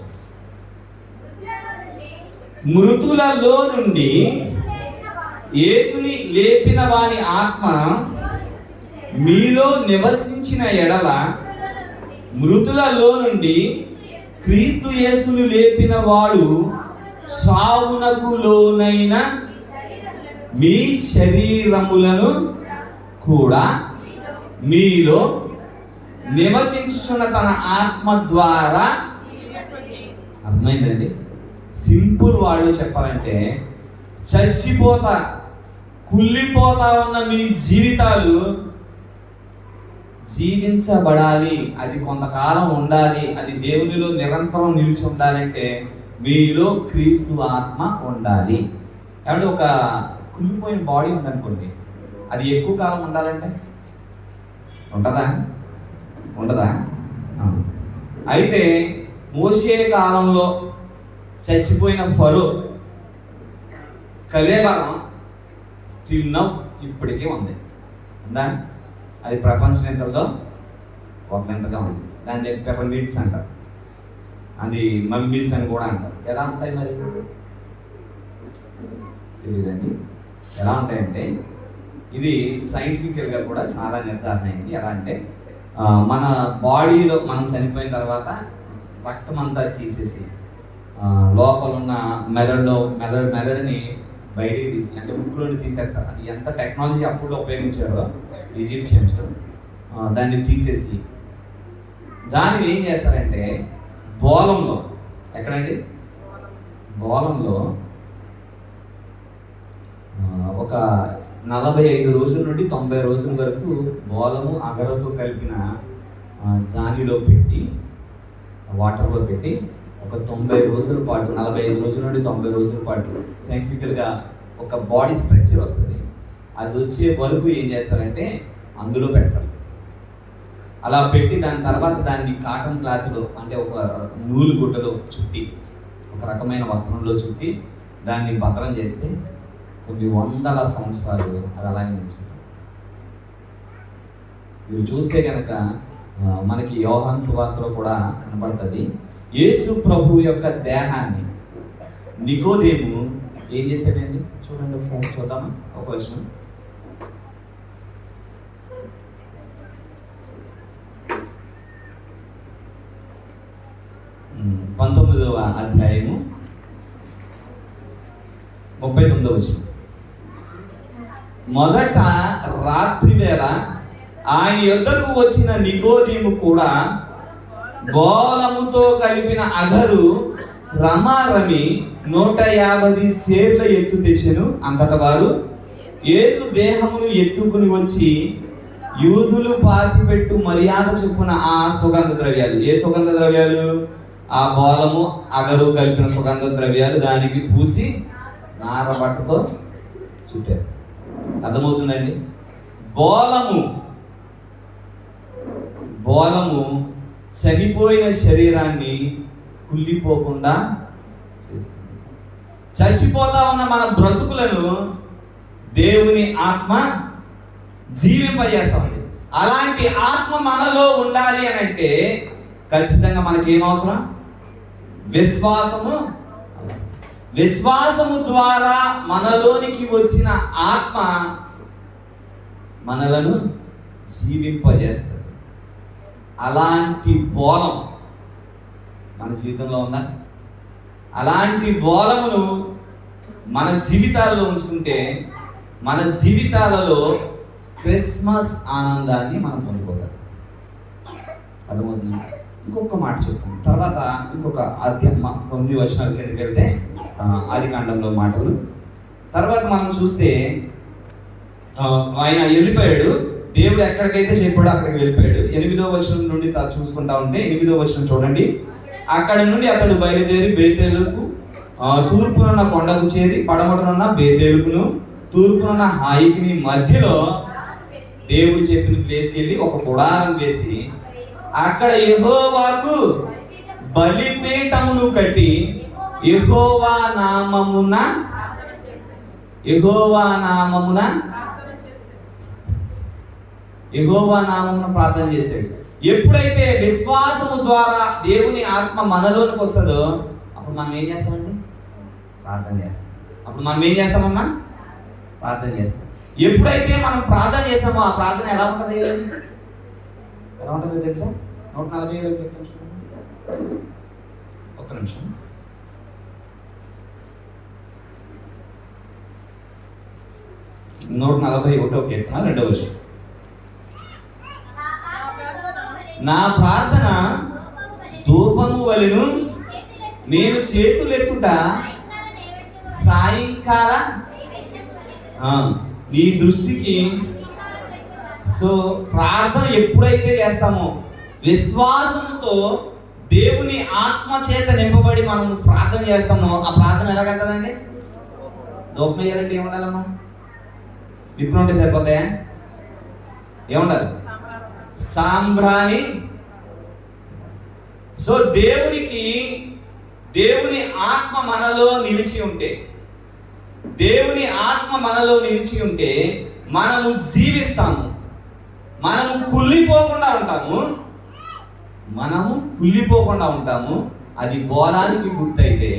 Speaker 5: మృతులలో నుండి యేసుని లేపిన వాని ఆత్మ మీలో నివసించిన ఎడల మృతులలో నుండి క్రీస్తు యేసును లేపిన వాడు సావునకు లోనైన మీ శరీరములను కూడా మీలో నివసించుచున్న తన ఆత్మ ద్వారా. అర్థమైందండి? సింపుల్ వాళ్ళు చెప్పాలంటే చచ్చిపోతా కుళ్ళిపోతా ఉన్న మీ జీవితాలు జీవించబడాలి, అది కొంతకాలం ఉండాలి, అది దేవునిలో నిరంతరం నిలిచి ఉండాలంటే మీలో క్రీస్తు ఆత్మ ఉండాలి. ఏమంటే ఒక కుళ్ళిపోయిన బాడీ ఉందనుకోండి, అది ఎక్కువ కాలం ఉండాలంటే ఉంటుందా? ఉండదా? అయితే మోషే కాలంలో చచ్చిపోయిన ఫరో కలేబరం స్టిల్ నౌ ఇప్పటికే ఉంది. ఉందా? అది ప్రపంచ వింతల్లో ఒక వింతగా ఉంది. దాన్ని పిరమిడ్స్ అంటారు, అది మమ్మీస్ అని కూడా అంటారు. ఎలా ఉంటాయి మరి తెలియదండి. ఎలా ఉంటాయంటే ఇది సైంటిఫికల్గా కూడా చాలా నిర్ధారణ అయింది. ఎలా అంటే మన బాడీలో మనం చనిపోయిన తర్వాత రక్తం అంతా తీసేసి లోపల ఉన్న మెదడుని బయటికి తీసి, అంటే ముక్కులోని తీసేస్తారు. అది ఎంత టెక్నాలజీ అప్పుడు ఉపయోగించారో ఈజిప్షియన్స్, దాన్ని తీసేసి దాన్ని ఏం చేస్తారంటే బోలంలో, ఎక్కడండి బోలంలో ఒక 45 రోజుల నుండి 90 రోజుల వరకు బోలము అగరతో కలిపిన దానిలో పెట్టి వాటర్లో పెట్టి ఒక 90 రోజుల పాటు, 45 రోజుల నుండి 90 రోజుల పాటు సైంటిఫికల్గా ఒక బాడీ స్ట్రక్చర్ వస్తుంది. అది వచ్చే వరకు ఏం చేస్తారంటే అందులో పెడతారు. అలా పెట్టి దాని తర్వాత దాన్ని కాటన్ క్లాత్లో, అంటే ఒక నూలు గుడ్డలో చుట్టి, ఒక రకమైన వస్త్రంలో చుట్టి దాన్ని భద్రం చేస్తే కొన్ని వందల సంవత్సరాలు అది అలాగే నిలిచింది. మీరు చూస్తే కనుక మనకి యోహాను సువార్తలో కూడా కనబడుతుంది. యేసు ప్రభు యొక్క దేహాన్ని నికోదేము ఏం చేశాడండి? చూడండి ఒకసారి చూద్దామా ఒక వచనం. పంతొమ్మిదవ అధ్యాయము 39వ వచనం. మొదట రాత్రి వేళ ఆయన యొద్దకు వచ్చిన నికోదేము కూడా బోలముతో కలిపిన అగరు రమారమి 150 సేర్ల ఎత్తు తెచ్చెను. అంతట వారు యేసు దేహమును ఎత్తుకుని వచ్చి యూదులు పాతిపెట్టు మర్యాద చొప్పున ఆ సుగంధ ద్రవ్యాలు, ఏ సుగంధ ద్రవ్యాలు? ఆ బోలము అగరు కలిపిన సుగంధ ద్రవ్యాలు దానికి పూసి నారబట్టతో చుట్టారు. అర్థమవుతుందండి? బోలము చనిపోయిన శరీరాన్ని కుళ్ళిపోకుండా చేస్తుంది. చచ్చిపోతా ఉన్న మన బ్రతుకులను దేవుని ఆత్మ జీవింపజేస్తామండి. అలాంటి ఆత్మ మనలో ఉండాలి అని అంటే ఖచ్చితంగా మనకేం అవసరం? విశ్వాసము ద్వారా మనలోనికి వచ్చిన ఆత్మ మనలను జీవింపజేస్తుంది. అలాంటి బోలం మన జీవితంలో ఉందా? అలాంటి బోలమును మన జీవితాలలో ఉంచుకుంటే మన జీవితాలలో క్రిస్మస్ ఆనందాన్ని మనం పొందుకోగలం. అర్థమవుతుంది? ఇంకొక మాట చెప్తాను, తర్వాత ఇంకొక కొన్ని వచనాల కిందకి వెళ్తే ఆదికాండంలో మాటలు. తర్వాత మనం చూస్తే ఆయన వెళ్ళిపోయాడు. దేవుడు ఎక్కడికైతే చెప్పాడో అక్కడికి వెళ్ళిపోయాడు. 8వ వచనం నుండి చూసుకుంటా ఉంటే 8వ వచనం చూడండి. అక్కడి నుండి అతడు బయలుదేరి బేతేలుకు తూర్పునున్న కొండకు చేరి పడమటనున్న బేతేలుకును తూర్పునున్న హాయికిని మధ్యలో దేవుడు చెప్పిన ప్లేస్కి వెళ్ళి ఒక గుడారం వేసి అక్కడ యెహోవాకు బలిపీఠమును కట్టి యెహోవా నామమున ప్రార్థన చేశాడు. ఎప్పుడైతే విశ్వాసము ద్వారా దేవుని ఆత్మ మనలోనికి వస్తుందో అప్పుడు మనం ఏం చేస్తామండి? ప్రార్థన చేస్తాం. అప్పుడు మనం ఏం చేస్తామమ్మా? ప్రార్థన చేస్తాం. ఎప్పుడైతే మనం ప్రార్థన చేసామో ఆ ప్రార్థన ఎలా ఉంటుందో తెలుసా? 147 కీర్తన చూడండి. ఒక్క నిమిషం. నూట 141వ కీర్తన 2వ వచనం. నా ప్రార్థన ధూపము వలెను, నేను చేతులెత్తుట సాయంకాల నీ దృష్టికి. సో ప్రార్థన ఎప్పుడైతే చేస్తామో విశ్వాసంతో దేవుని ఆత్మ చేత నింపబడి మనం ప్రార్థన చేస్తామో ఆ ప్రార్థన ఎలా కట్టదండి? ధూపం వేయాలంటే ఏముండాలమ్మా? నిప్పులు ఉంటే సరిపోతాయా? ఏముండాలి? సాంబ్రాణి. సో దేవుని ఆత్మ మనలో నిలిచి ఉంటే మనము జీవిస్తాము. మనము కుళ్ళిపోకుండా ఉంటాము. అది బోలానికి గుర్తయితే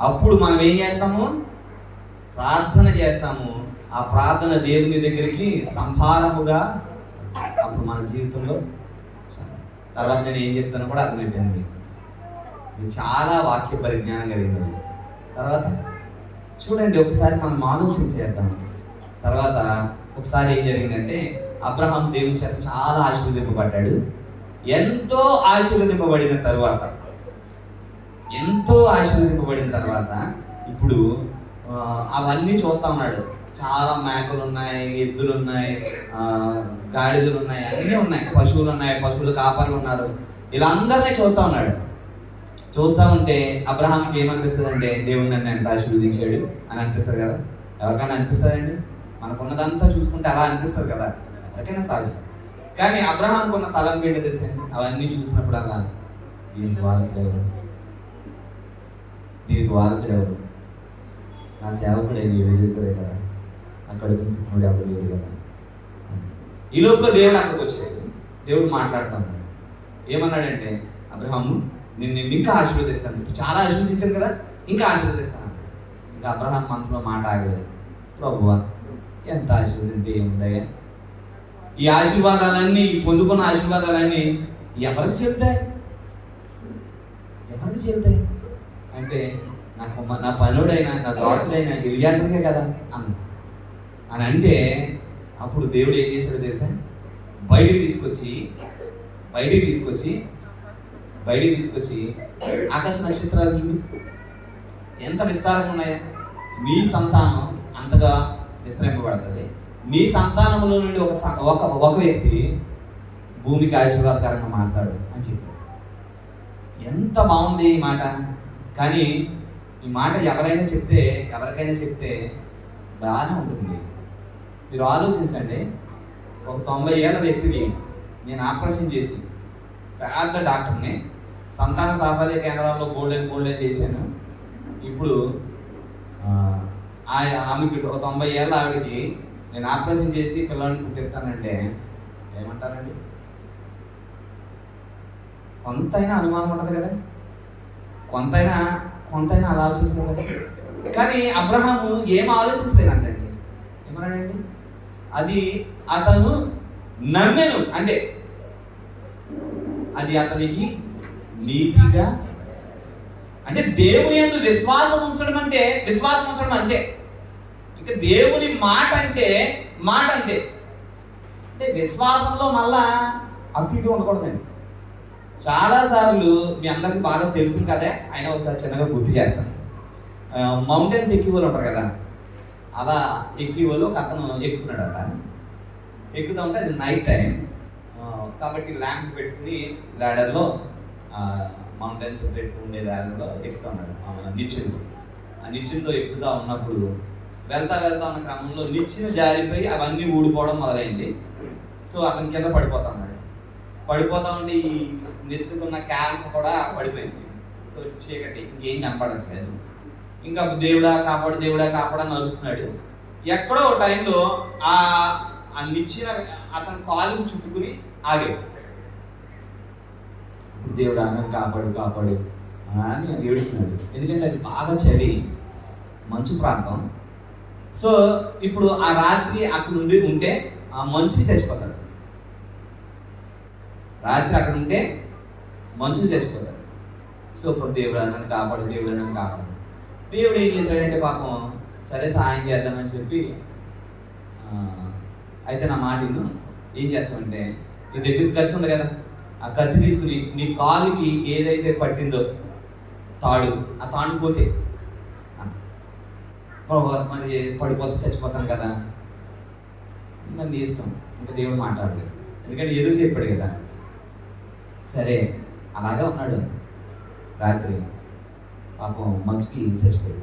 Speaker 5: అప్పుడు మనం ఏం చేస్తాము? ప్రార్థన చేస్తాము. ఆ ప్రార్థన దేవుని దగ్గరికి సంభారముగా అప్పుడు మన జీవితంలో. తర్వాత నేను ఏం చెప్తానో కూడా అర్థమైపోయింది. నేను చాలా వాక్య పరిజ్ఞానం కలిగినది. తర్వాత చూడండి, ఒకసారి మనం ఆలోచన చేద్దాం. తర్వాత ఒకసారి ఏం జరిగిందంటే అబ్రహాం దేవుని చేత చాలా ఆశీర్వదింపబడ్డాడు. ఎంతో ఆశీర్వదింపబడిన తర్వాత ఇప్పుడు అవన్నీ చూస్తూ ఉన్నాడు. చాలా మేకలు ఉన్నాయి, ఎద్దులు ఉన్నాయి, గాడిదలు ఉన్నాయి, అన్నీ ఉన్నాయి, పశువులు ఉన్నాయి, పశువులు కాపర్లు ఉన్నారు. ఇలా అందరినీ చూస్తూ ఉన్నాడు. చూస్తూ ఉంటే అబ్రహాంకి ఏమనిపిస్తుంది అంటే దేవుడు నన్ను ఎంత ఆశీర్వదించాడు అని అనిపిస్తుంది కదా. ఎవరికైనా అనిపిస్తుందండి? మనకున్నదంతా చూసుకుంటే అలా అనిపిస్తుంది కదా, ఎవరికైనా సహజం. కానీ అబ్రహాంకున్న తలం ఏంటో తెలుసండి? అవన్నీ చూసినప్పుడు అలా దీనికి వారసుడు ఎవరు? నా సేవకుడు ఏమి చేశారే కదా, అక్కడ ఎవరు లేడు కదా. ఈ లోపల దేవుడు అక్కడికి వచ్చాడు. దేవుడు మాట్లాడుతూ ఉన్నాడు. ఏమన్నాడంటే, అబ్రహాము నేను ఇంకా ఆశీర్వదిస్తాను, చాలా ఆశీర్వదించాను కదా, ఇంకా ఆశీర్వదిస్తాను. ఇంకా అబ్రహాం మనసులో మాట ఆగలేదు. ప్రభువా, ఎంత ఆశీర్వదింటే ఏముందయ్యా? ఈ ఆశీర్వాదాలన్నీ, పొందుకున్న ఆశీర్వాదాలన్నీ ఎవరికి చెప్తాయి అంటే నా పనుడైన, నా దాసుడైన ఎలియాజరుకే కదా అన్న. అని అంటే అప్పుడు దేవుడు ఏం చేశాడో తెలుసా? బయటికి తీసుకొచ్చి ఆకాశ నక్షత్రాలు చూడు ఎంత విస్తారంగా ఉన్నాయా. నీ సంతానం అంతగా విస్తరింపబడుతుంది. నీ సంతానంలో నుండి ఒక వ్యక్తి భూమికి ఆశీర్వాదకరంగా మారతాడు అని చెప్పాడు. ఎంత బాగుంది ఈ మాట. కానీ ఈ మాట ఎవరికైనా చెప్తే బాగానే ఉంటుంది. మీరు ఆలోచించండి, ఒక 90 ఏళ్ళ వ్యక్తిని నేను ఆపరేషన్ చేసి పెద్ద డాక్టర్ని సంతాన సాఫల్య కేంద్రాల్లో బోల్డెన్ చేశాను. ఇప్పుడు ఆమెకి 90 ఏళ్ళ ఆవిడకి నేను ఆపరేషన్ చేసి పిల్లల్ని పుట్టిస్తానంటే ఏమంటారండి? కొంతైనా అనుమానం ఉంటుంది కదా, కొంతైనా అలా ఆలోచించలేదు కదా. కానీ అబ్రహాము ఏం ఆలోచించలేదంటండి. ఏమన్నాడండి? అది అతను నమ్మెను అంటే అది అతనికి నీతిగా, అంటే దేవుని యందు విశ్వాసం ఉంచడం అంతే. ఇక దేవుని మాట అంతే. అంటే విశ్వాసంలో మళ్ళా అటు ఇటు ఉండకూడదండి. చాలాసార్లు మీ అందరికీ బాగా తెలిసింది కదా, అయినా ఒకసారి చిన్నగా గుర్తు చేస్తాను. మౌంటైన్స్ ఎక్కివోలు ఉంటారు కదా, అలా ఎక్కివోలు ఒక అతను ఎక్కుతున్నాడట. ఎక్కుతూ ఉంటే అది నైట్ టైం కాబట్టి ల్యాంప్ పెట్టుకుని ల్యాడర్లో మౌంటైన్స్ ఉండే ల్యాడర్లో ఎక్కుతూ ఉన్నాడు. ఆ నిచ్చెనతో ఎక్కుతూ ఉన్నప్పుడు వెళ్తా ఉన్న క్రమంలో నిచ్చెన జారిపోయి అవన్నీ ఊడిపోవడం మొదలైంది. సో అతని కింద పడిపోతా ఉండి ఈ నెత్తుకున్న క్యాంప్ కూడా పడిపోయింది. సో చీకటి, ఇంకేం కనపడట్లేదు. ఇంకా దేవుడా కాపాడని నడుస్తున్నాడు. ఎక్కడో టైంలో ఆ నిచ్చిన అతని కాలుకి చుట్టుకుని ఆగాడు. ఇప్పుడు దేవుడా నన్ను కాపాడు అని ఏడుస్తున్నాడు. ఎందుకంటే అది బాగా చలి, మంచు ప్రాంతం. సో ఇప్పుడు ఆ రాత్రి అక్కడ ఉంటే ఆ మంచుకి చచ్చిపోతాడు. సో ఇప్పుడు దేవుడా నన్ను కాపాడు. దేవుడు ఏం చేశాడంటే పాపం సరే సహాయం చేద్దామని చెప్పి అయితే నా మాటను ఏం చేస్తామంటే నీ దగ్గర కత్తి ఉంది కదా, ఆ కత్తి తీసుకుని నీ కాలుకి ఏదైతే పట్టిందో తాడు, ఆ తాడు కోసే. మరి పడిపోతే చచ్చిపోతాను కదా, మరి ఇష్టం. ఇంకా దేవుడు మాట్లాడలేదు, ఎందుకంటే ఎదురు చెప్పాడు కదా. సరే అలాగే ఉన్నాడు. రాత్రి పాపం మంచుకి చచ్చిపోయాడు.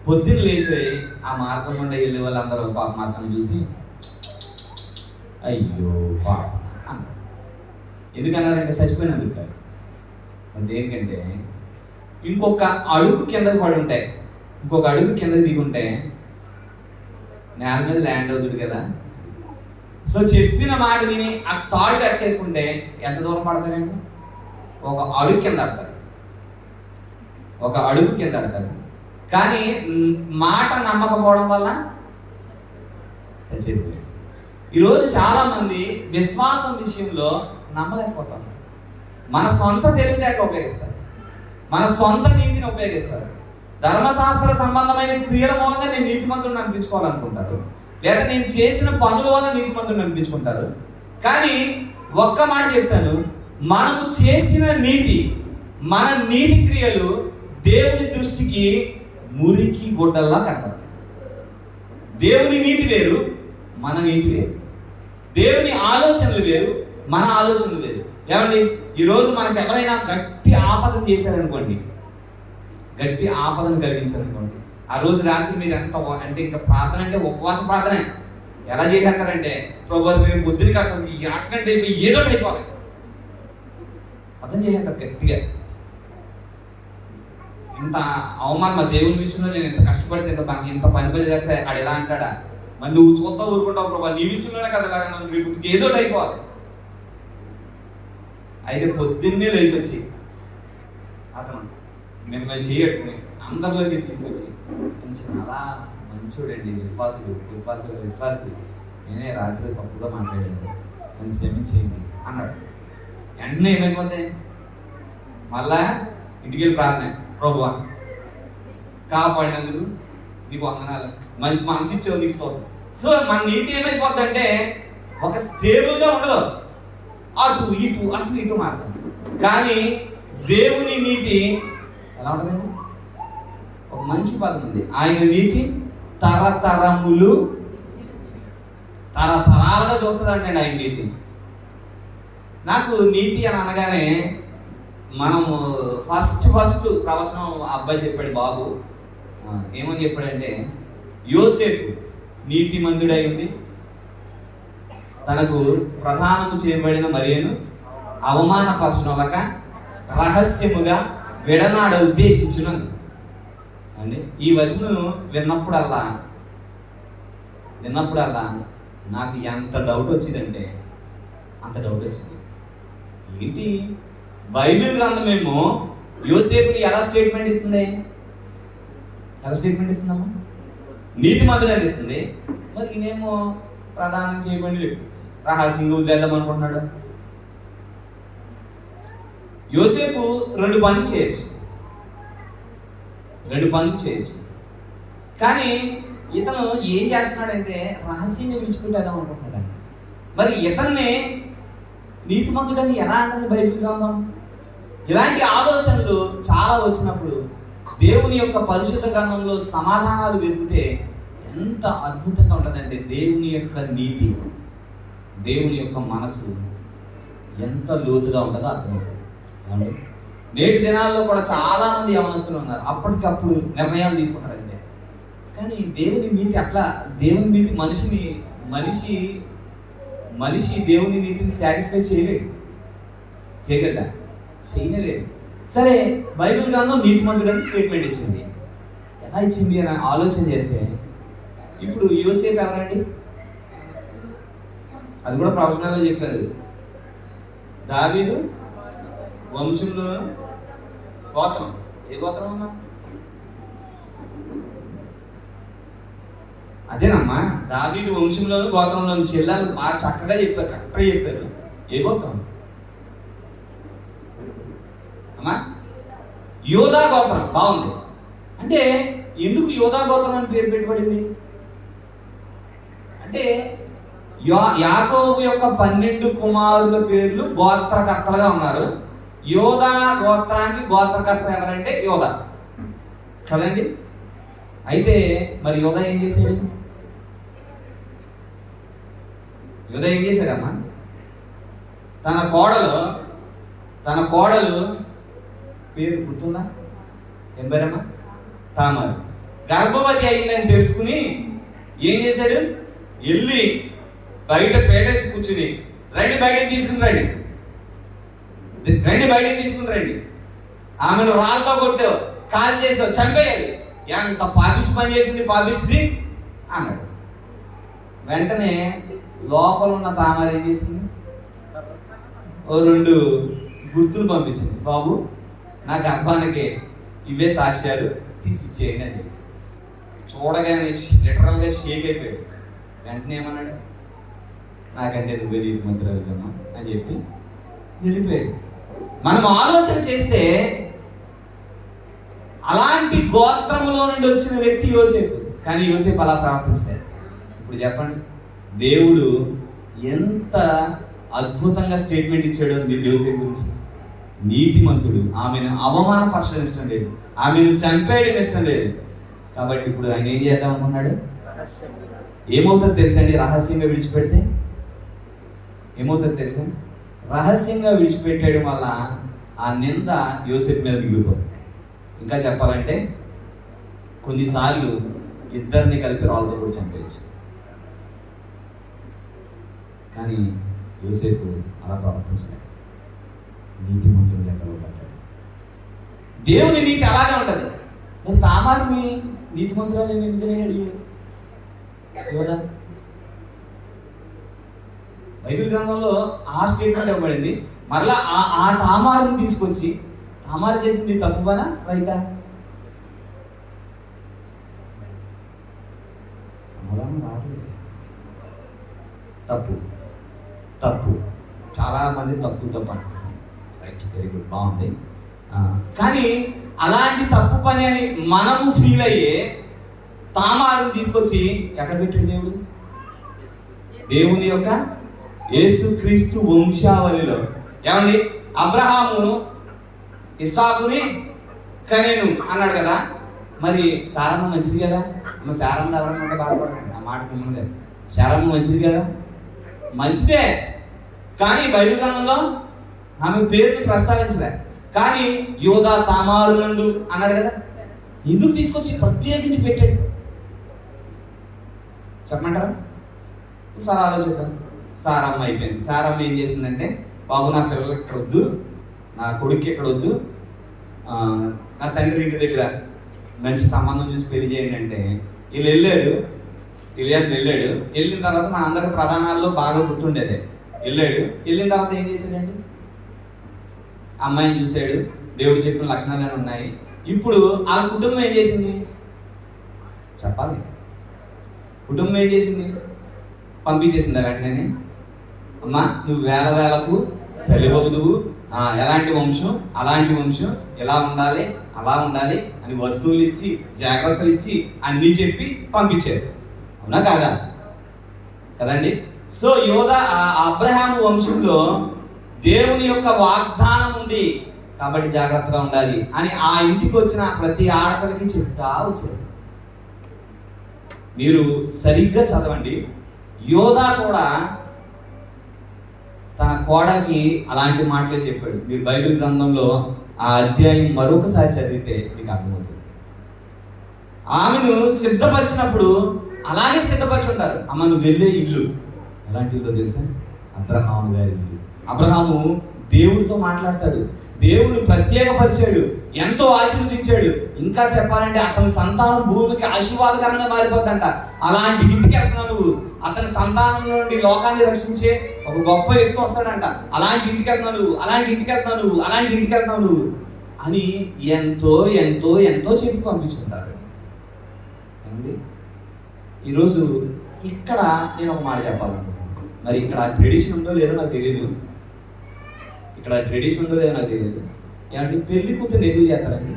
Speaker 5: పొద్దున్న లేచిపోయి ఆ మార్గం గుండా వెళ్ళే వాళ్ళందరూ పాపం మాత్రం చూసి అయ్యో పాప అన్నారు. ఎందుకన్నారంటే చచ్చిపోయినందుకు కాదు, మరి దేనికంటే ఇంకొక అడుగు కిందకి పడి ఉంటాయి, ఇంకొక అడుగు కిందకి దిగి ఉంటే నేల మీద ల్యాండ్ అవుతుంది కదా. సో చెప్పిన మాట విని ఆ తాడు కట్ చేసుకుంటే ఎంత దూరం పడతాడండి? ఒక అడుగు కింద ఆడతాడు. కానీ మాట నమ్మకపోవడం వల్ల చచ్చిపోయాడు. ఈరోజు చాలామంది విశ్వాసం విషయంలో నమ్మలేకపోతున్నారు. మన సొంత తెలివితేటలు ఉపయోగిస్తారు, మన సొంత నీతిని ఉపయోగిస్తారు. ధర్మశాస్త్ర సంబంధమైన క్రియల మూలంగా నేను నీతిమంతుడిని అనిపించుకోవాలనుకుంటారు, లేదా నేను చేసిన పనుల వల్ల నీతిమంతుడిని అనిపించుకుంటారు. కానీ ఒక్క మాట చెప్తాను, మనము చేసిన మన నీతి క్రియలు దేవుని దృష్టికి మురికి గుడ్డల్లా కనపడతాయి. దేవుని నీతి వేరు, మన నీతి వేరు. దేవుని ఆలోచనలు వేరు, మన ఆలోచనలు వేరు. ఏమండి, ఈరోజు మనకు ఎవరైనా గట్టి ఆపదను చేశారనుకోండి, గట్టి ఆపదను కలిగించారనుకోండి, ఆ రోజు రాత్రి మీరు ఎంత అంటే ఇంకా ప్రార్థన అంటే ఉపవాస ప్రార్థనే. ఎలా చేసేస్తారంటే ప్రభు మేము పొద్దున కడతాం, ఈ యాక్సిడెంట్ అయిపోయి ఏదో అయిపోవాలి అర్థం చేసేస్తారు గట్టిగా. ఇంత అవమానం మా దేవుని విషయంలో నేను ఎంత కష్టపడితే ఇంత పని చేస్తే ఆడు ఎలా అంటాడా, మరి నువ్వు చూద్దాం ఊరుకుంటావు ప్రభా, నీ విషయంలోనే కదా ఇలాగా ఏదో అయిపోవాలి. అయితే పొద్దున్నే లేచి వచ్చి అతను మిమ్మల్ని చేయట్టుకుని అందరిలోకి తీసుకొచ్చి చాలా మంచోడండి, విశ్వాసి నేనే రాత్రి తప్పుగా మాట్లాడాను, నన్ను క్షమించేయండి అన్నాడు. వెంటనే ఏమైపోతే మళ్ళా ఇంటికి వెళ్ళి ప్రార్థన, ప్రభువా కాపాడినందుకు నీకు వందనాలు, మంచి మనసు ఇచ్చేవు, నీకు స్తోత్రం. సో మన నీతి ఏమైపోద్దంటే ఒక స్టేబుల్గా ఉండదు, అటు ఇటు మారుతాం. కానీ దేవుని నీతి ఎలా ఉంటుందండి? ఒక మంచి పదం ఉంది, ఆయన నీతి తరతరాలుగా చూస్తుందండి ఆయన నీతి. నాకు నీతి అని అనగానే మనము ఫస్ట్ ప్రవచనం అబ్బాయి చెప్పాడు బాబు, ఏమని చెప్పాడంటే, యోసేపు నీతిమంతుడై ఉండి తనకు ప్రధానము చేయబడిన మరియను అవమానపరచనొలక రహస్యముగా విడనాడ ఉద్దేశించును అండి. ఈ వచనం విన్నప్పుడల్లా నాకు ఎంత డౌట్ వచ్చిందంటే అంత డౌట్ వచ్చింది. ఏంటి బైబిల్ గ్రంథమేమో యోసేపుని ఎలా స్టేట్మెంట్ ఇస్తుందమ్మా? నీతిమంతుడు అని ఇస్తుంది. మరి ఈయనేమో ప్రధానం చేయబడిన వ్యక్తి, రహస్యంగా వదిలేద్దాం అనుకుంటున్నాడు. యోసేపు రెండు పనులు చేయొచ్చు, కానీ ఇతను ఏం చేస్తున్నాడంటే రహస్యంగా విడిచిపెట్టేద్దాం అనుకుంటున్నాడు. మరి ఇతన్ని నీతిమంతుడని ఎలా అంటుంది బైబిల్ గ్రంథం? ఇలాంటి ఆలోచనలు చాలా వచ్చినప్పుడు దేవుని యొక్క పరిశుద్ధ గ్రంథంలో సమాధానాలు వెతికితే ఎంత అద్భుతంగా ఉంటుందంటే దేవుని యొక్క నీతి, దేవుని యొక్క మనసు ఎంత లోతుగా ఉంటుందో అర్థమవుతుంది. నేటి దినాల్లో కూడా చాలామంది యవనస్తులు ఉన్నారు, అప్పటికప్పుడు నిర్ణయాలు తీసుకుంటారు అంతే. కానీ దేవుని నీతి అట్లా, దేవుని నీతి మనిషి దేవుని నీతిని సాటిస్ఫై చేయలేడు. సరే, బైబిల్ గ్రంథం నీతిమంతుడని స్టేట్మెంట్ ఇచ్చింది. ఎలా ఇచ్చింది అని ఆలోచన చేస్తే ఇప్పుడు యోసేపు ఎవరండి? అది కూడా ప్రవచనాల్లో చెప్పారు. దావీదు వంశంలో గోత్రం, ఏ గోత్రం అన్నా? అదేనమ్మా, దావీదు వంశంలోను గోత్రంలోని చెల్లెలు బాగా చక్కగా చెప్పారు, కరెక్ట్గా చెప్పారు. ఏ గోత్రం అమ్మా? యోధా గోత్రం. బాగుంది. అంటే ఎందుకు యోధా గోత్రం అని పేరు పెట్టబడింది అంటే యాకోబు యొక్క 12 కుమారుల పేర్లు గోత్రకర్తలుగా ఉన్నారు. యోధా గోత్రానికి గోత్రకర్త ఎవరంటే యోధా కదండి. అయితే మరి యోధా ఏం చేశాడమ్మా? తన కోడలు పేరు గుర్తుందా? ఏం పేరమ్మా? తామారు. గర్భవతి అయిందని తెలుసుకుని ఏం చేశాడు? వెళ్ళి బయట పేటేసి కూర్చుని బయటికి తీసుకుని రండి, ఆమెను రాళ్ళతో కొట్టావు, కాల్ చేసావు, చంపేయాలి, ఎంత పాపిష్టి పని చేసింది పాపిస్తుంది అన్నాడు. వెంటనే లోపల ఉన్న తామర ఏం చేసింది? ఓ 2 గుర్తులు పంపించింది. బాబు, నా గర్భానికి ఇవే సాక్ష్యాలు, తీసిచ్చేయండి అని చెప్పి. చూడగానే లిటరల్గా షేక్ అయిపోయాడు. వెంటనే ఏమన్నాడు? నాకంటే నువ్వే నీతిమంతురాలివమ్మా అని చెప్పి వెళ్ళిపోయాడు. మనం ఆలోచన చేస్తే అలాంటి గోత్రములో నుండి వచ్చిన వ్యక్తి యోసేపు. కానీ యోసేపు అలా ప్రవర్తించలేదు. ఇప్పుడు చెప్పండి, దేవుడు ఎంత అద్భుతంగా స్టేట్మెంట్ ఇచ్చాడు యోసేపు గురించి. నీతిమంతుడు, ఆమెను అవమానపరచడం ఇష్టం లేదు, ఆమెను చంపేయడం ఇష్టం లేదు. కాబట్టి ఇప్పుడు ఆయన ఏం చేద్దాం అనుకున్నాడు? ఏమవుతుంది తెలుసండి? రహస్యంగా విడిచిపెడితే ఏమవుతుంది తెలుసా? రహస్యంగా విడిచిపెట్టేయడం వల్ల ఆ నింద యోసేపు మీద మిగిలిపోతుంది. ఇంకా చెప్పాలంటే కొన్నిసార్లు ఇద్దరిని కలిపి రాళ్ళతో కూడా చంపేయచ్చు. కానీ యోసేపు అలా ప్రవర్తించలేదు, నీతిమంతుడు లెక్కలో పడ్డాడు. దేవుని నీతి అలాగే ఉంటుంది. మరి తామారిని నీతిమంతురాలు ఎందుకని అడిగాడు కదా? బైబిల్ గ్రంథంలో ఆ స్టేట్మెంట్ ఇవ్వబడింది. మరలా ఆ తామారుని తీసుకొచ్చి తామారు చేసింది తప్పు పనా రైటా? సమాధానం రావట్లేదు. తప్పు చాలా మంది తప్పు అంటారు. రైట్, వెరీ గుడ్, బాగుంది. కానీ అలాంటి తప్పు పని అని మనము ఫీల్ అయ్యే తామారుని తీసుకొచ్చి ఎక్కడ పెట్టాడు దేవుడు? దేవుని యొక్క యేసుక్రీస్తు వంశావళిలో. ఏమండి, అబ్రహాము ఇస్సాకుని కనెను అన్నాడు కదా, మరి శారమ్మ మంచిది కదా. అమ్మ శారమ్మ ఎవరన్నా ఉంటే బాధపడకండి, ఆ మాట మిమ్మల్ని కదా. శారమ్మ మంచిది కదా, మంచిదే. కానీ బైబిల్ గ్రంథంలో ఆమె పేరుని ప్రస్తావించలే. కానీ యోధా తామారునందు అన్నాడు కదా, ఎందుకు తీసుకొచ్చి ప్రత్యేకించి పెట్టాడు చెప్పమంటారా? ఒకసారి ఆలోచిద్దాం. సారమ్మ అయిపోయింది. సారమ్మ ఏం చేసిందంటే, బాబు నా పిల్లలు ఇక్కడ వద్దు, నా కొడుకు ఇక్కడ వద్దు, నా తండ్రి ఇంటి దగ్గర మంచి సంబంధం చూసి పెళ్లి చేయండి అంటే వీళ్ళు వెళ్ళాడు. ఇలియాస్ వెళ్ళాడు. వెళ్ళిన తర్వాత మన అందరి ప్రధానాల్లో బాగా గుర్తుండేదే. వెళ్ళిన తర్వాత ఏం చేశాడండి, అమ్మాయిని చూశాడు. దేవుడు చెప్పిన లక్షణాలు ఉన్నాయి. ఇప్పుడు వాళ్ళ కుటుంబం ఏం చేసింది చెప్పాలి. కుటుంబం ఏం చేసింది, పంపించేసిందా వెంటనే. అమ్మా నువ్వు వేలకు తల్లివదువు, ఎలాంటి వంశం అలాంటి వంశం, ఎలా ఉండాలి అలా ఉండాలి అని వస్తువులు ఇచ్చి జాగ్రత్తలు ఇచ్చి అన్నీ చెప్పి పంపించారు. అవునా కాదా? కదండి. సో యోధా అబ్రహాము వంశంలో దేవుని యొక్క వాగ్దానం ఉంది కాబట్టి జాగ్రత్తగా ఉండాలి అని ఆ ఇంటికి వచ్చిన ప్రతి ఆడపిల్లకి చెప్తా వచ్చారు. మీరు సరిగ్గా చదవండి. యోధా కూడా తన కోడలికి అలాంటి మాటలే చెప్పాడు. మీరు బైబిల్ గ్రంథంలో ఆ అధ్యాయం మరొకసారి చదివితే మీకు అర్థమవుతుంది. ఆమెను సిద్ధపరిచినప్పుడు అలాగే సిద్ధపరిచి ఉంటారు. అమ్మ నువ్వు వెళ్ళే ఇల్లు ఎలాంటి ఇల్లు తెలుసా? అబ్రహాము గారి ఇల్లు. అబ్రహాము దేవుడితో మాట్లాడతాడు. దేవుడు ప్రత్యేకపరిచాడు, ఎంతో ఆశీర్వదించాడు. ఇంకా చెప్పాలంటే అతని సంతానం భూమికి ఆశీర్వాదకరంగా మారిపోద్దంట. అలాంటి ఇంటికి వెళ్తున్నావు నువ్వు. అతని సంతానం నుండి లోకాన్ని రక్షించే ఒక గొప్ప వ్యక్తి వస్తాడంట. అలాంటి ఇంటికి వెళ్తున్నావు నువ్వు, అలాంటి ఇంటికి వెళ్తున్నావు నువ్వు, అలాంటి ఇంటికి వెళ్తున్నావు నువ్వు అని ఎంతో ఎంతో ఎంతో చెప్పి పంపించుకుంటారు. ఏమండి, ఈరోజు ఇక్కడ నేను ఒక మాట చెప్పాలనుకుంటున్నాను. మరి ఇక్కడ ట్రెడిషన్ ఉందో లేదో నాకు తెలియదు. ఏమంటే పెళ్లి కూతురు ఎందుకు చేస్తారండి?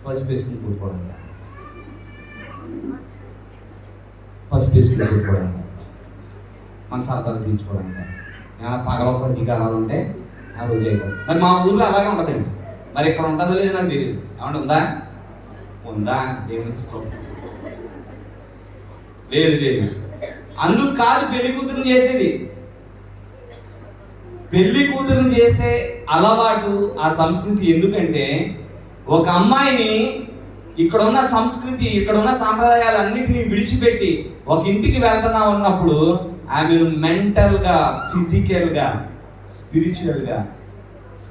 Speaker 5: పసుపు వేసుకుని కూడుకోవడానికి, మన సరదాలు తీర్చుకోవడానికి, ఏమైనా పగలొక్క అధికారాలు ఉంటే ఆ రోజు అయిపోతుంది. మరి మా ఊర్లో అలాగే ఉంటుందండి. మరి ఇక్కడ ఉంటుందో లేదో నాకు తెలియదు. ఏమంటే ఉందా దేవునికి స్తోత్రం. లేదు అందుకు కాదు పెళ్లి కూతురుని చేసేది. పెళ్లి కూతురుని చేసే అలవాటు, ఆ సంస్కృతి ఎందుకంటే ఒక అమ్మాయిని ఇక్కడ ఉన్న సంస్కృతి, ఇక్కడ ఉన్న సాంప్రదాయాలు అన్నిటినీ విడిచిపెట్టి ఒక ఇంటికి వెళ్తున్నా ఉన్నప్పుడు ఆమెను మెంటల్గా, ఫిజికల్గా, స్పిరిచువల్గా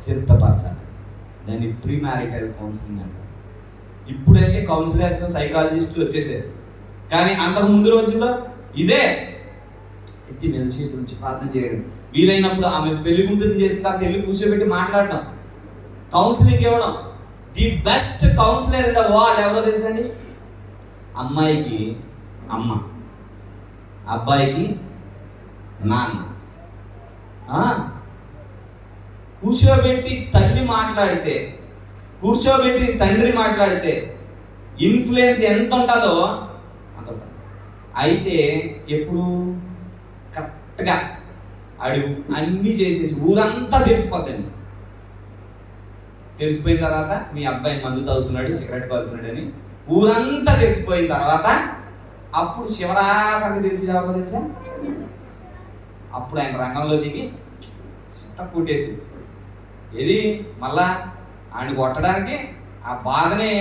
Speaker 5: సిద్ధపరచాలి. దాన్ని ప్రీ మ్యారిటల్ కౌన్సిలింగ్ అంటారు. ఇప్పుడంటే కౌన్సిలర్స్, సైకాలజిస్టులు వచ్చేసారు. కానీ అంతకు ముందు రోజుల్లో ఇదే ఎత్తి మీద చేతుల నుంచి ప్రార్థన చేయడం, వీలైనప్పుడు ఆమె పెళ్లి కూతురుని చేసిన తర్వాత వెళ్ళి కూర్చోబెట్టి మాట్లాడటం, కౌన్సిలింగ్ ఇవ్వడం. The best counsellor in the world ఎవరో తెలుసండి? అమ్మాయికి అమ్మ, అబ్బాయికి నాన్న. కూర్చోబెట్టి తల్లి మాట్లాడితే, కూర్చోబెట్టి తండ్రి మాట్లాడితే ఇన్ఫ్లుయెన్స్ ఎంత ఉంటుందో అంత ఉంటుంది. అయితే ఎప్పుడు కరెక్ట్గా అడుగు అన్నీ చేసేసి ఊరంతా తెలిసిపోద్దండి. తెలిసిపోయిన తర్వాత మీ అబ్బాయి మందు తాగుతున్నాడు, సిగరెట్ కాలుతున్నాడు అని ఊరంతా తెలిసిపోయిన తర్వాత అప్పుడు శివరాకరికి తెలిసేదాకా తెలుసా? అప్పుడు ఆయన రంగంలో దిగి సిత్త కొట్టేసి ఏది మళ్ళా ఆయన కొట్టడానికి, ఆ బాధనే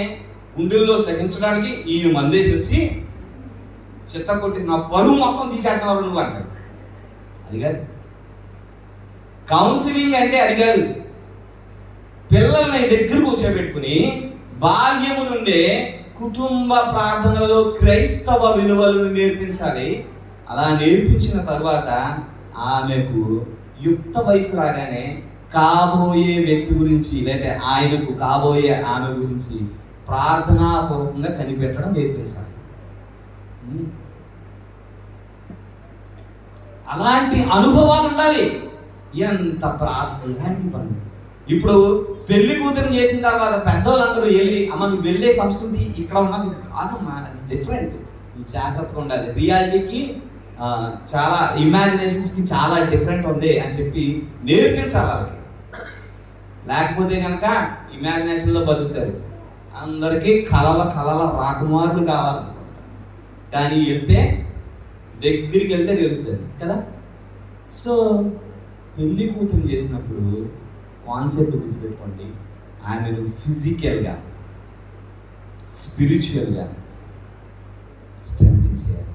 Speaker 5: గుండెల్లో సహించడానికి ఈయన మందేసి వచ్చి చిత్త కొట్టేసి నా పరువు మొత్తం తీసేస్తున్నారు నువ్వు అన్నాడు. అది కాదు కౌన్సిలింగ్ అంటే, అది కాదు. పిల్లల్ని దగ్గర కూర్చోబెట్టుకుని బాల్యము నుండే కుటుంబ ప్రార్థనలో క్రైస్తవ విలువలను నేర్పించాలి. అలా నేర్పించిన తర్వాత ఆమెకు యుక్త వయసు రాగానే కాబోయే వ్యక్తి గురించి, లేదంటే ఆయనకు కాబోయే ఆమె గురించి ప్రార్థనాపూర్వకంగా కనిపెట్టడం నేర్పించాలి. అలాంటి అనుభవాలు ఉండాలి. ఎంత ఇలాంటి పనులు. ఇప్పుడు పెళ్లి కూతురుని చేసిన తర్వాత పెద్దవాళ్ళందరూ వెళ్ళి అమ్మ నువ్వు వెళ్ళే సంస్కృతి ఇక్కడ ఉన్నది కాదమ్మా, అది డిఫరెంట్, జాగ్రత్తగా ఉండాలి. రియాలిటీకి చాలా ఇమాజినేషన్స్కి చాలా డిఫరెంట్ ఉంది అని చెప్పి నేర్పించాలి వాళ్ళకి. లేకపోతే కనుక ఇమాజినేషన్లో బతుకుతారు. అందరికీ కలల రాకుమారుడు కావాలి, కానీ దగ్గరికి వెళ్తే తెలుస్తుంది కదా. సో పెళ్లి కూతురు చేసినప్పుడు కాన్సెప్ట్ గుర్తుపెట్టుకోండి, ఆమెను ఫిజికల్గా స్పిరిచువల్గా స్ట్రెంగ్త్ చేయాలి,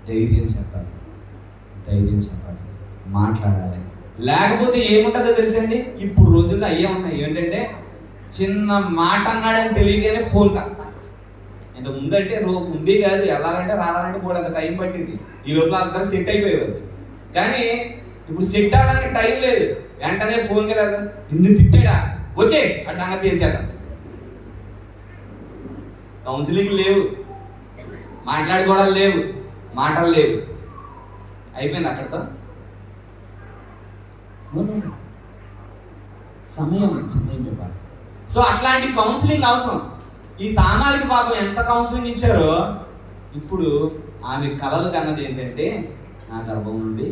Speaker 5: ధైర్యం చెప్పాలి, మాట్లాడాలి. లేకపోతే ఏముంటుందో తెలుసండి, ఇప్పుడు రోజుల్లో అయ్యే ఉన్నాయి. ఏంటంటే చిన్న మాట అన్నాడని తెలియగానే ఫోన్ ఇంత ముందంటే ఉంది కాదు, వెళ్ళాలంటే రావాలంటే కూడా అంత టైం పట్టింది. ఈ లోపల అందరూ సెట్ అయిపోయేవారు. కానీ ఇప్పుడు సెట్ అవ్వడానికి టైం లేదు, వెంటనే ఫోన్కి వెళ్ళదు. నిన్ను తిట్టాడా, వచ్చే అటు సంగతి తెలిసేద్దాం. కౌన్సిలింగ్ లేవు, మాట్లాడుకోవడాలు లేవు, మాటలు లేవు, అయిపోయింది అక్కడితో. సమయం ఇవ్వాలి. సో అట్లాంటి కౌన్సిలింగ్ అవసరం. ఈ తామాలకి పాపం ఎంత కౌన్సిలింగ్ ఇచ్చారో. ఇప్పుడు ఆమె కలలు కన్నది ఏంటంటే, నా గర్భం నుండి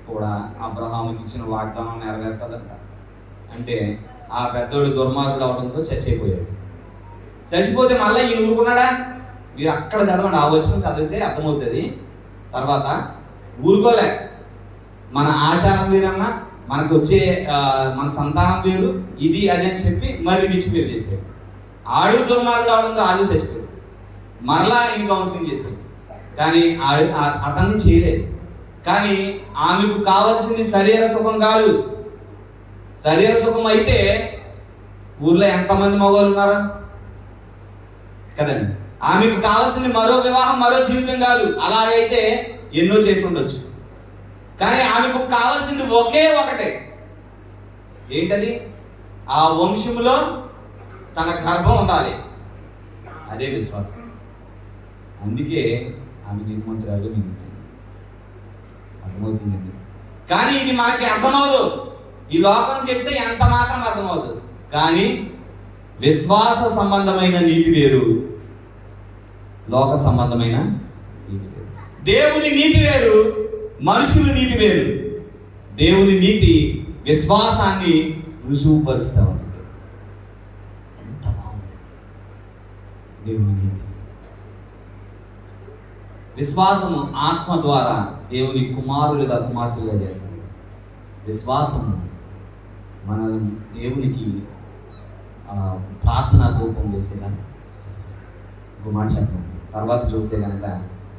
Speaker 5: కూడా అబ్రహాముకి ఇచ్చిన వాగ్దానం నెరవేరుతుందంట. అంటే ఆ పెద్దోడు దుర్మార్గుడు అవడంతో చచ్చిపోతే మళ్ళీ ఈయన ఊరుకున్నాడా? మీరు అక్కడ చదవండి, ఆ వచనం చదివితే అర్థమవుతుంది. తర్వాత ఊరుకోలే, మన ఆచారం వేరన్నా, మనకు వచ్చే మన సంతానం వేరు, ఇది అది అని చెప్పి మరి రిచ్ పేరు చేశాడు. ఆడు దుర్మార్గుడు అవడంతో ఆడు చచ్చిపోయాడు. మరలా ఈయన కౌన్సిలింగ్ చేశాడు, కానీ అతన్ని చేయలేదు. కానీ ఆమెకు కావాల్సింది శరీర సుఖం కాదు. శరీర సుఖం అయితే ఊర్లో ఎంతమంది మగవాళ్ళు ఉన్నారా కదండి. ఆమెకు కావాల్సింది మరో వివాహం, మరో జీవితం కాదు. అలాగైతే ఎన్నో చేసి ఉండొచ్చు. కానీ ఆమెకు కావాల్సింది ఒకటే. ఏంటది? ఆ వంశంలో తన గర్భం ఉండాలి. అదే విశ్వాసం. అందుకే ఆమె నీతిమంతురాలుగా మిగులుతుంది. అర్థమవుతుందండి. కానీ ఇది మనకి అర్థమవుదు. ఈ లోకం చెప్తే ఎంత మాత్రం అర్థమవుతుంది. కానీ విశ్వాస సంబంధమైన నీతి వేరు, లోక సంబంధమైన నీతి వేరు. దేవుని నీతి వేరు, మనుషుల నీతి వేరు. దేవుని నీతి విశ్వాసాన్ని రుజువుపరుస్తూ ఉంటుంది. ఎంత బాగుంది దేవుని నీతి. విశ్వాసము ఆత్మ ద్వారా దేవుని కుమారులుగా కుమార్తెలుగా చేస్తుంది. విశ్వాసము మనం దేవునికి ప్రార్థనా ధూపం వేసేలా చేస్తుంది. ఇంకో మాట చెప్పండి. తర్వాత చూస్తే కనుక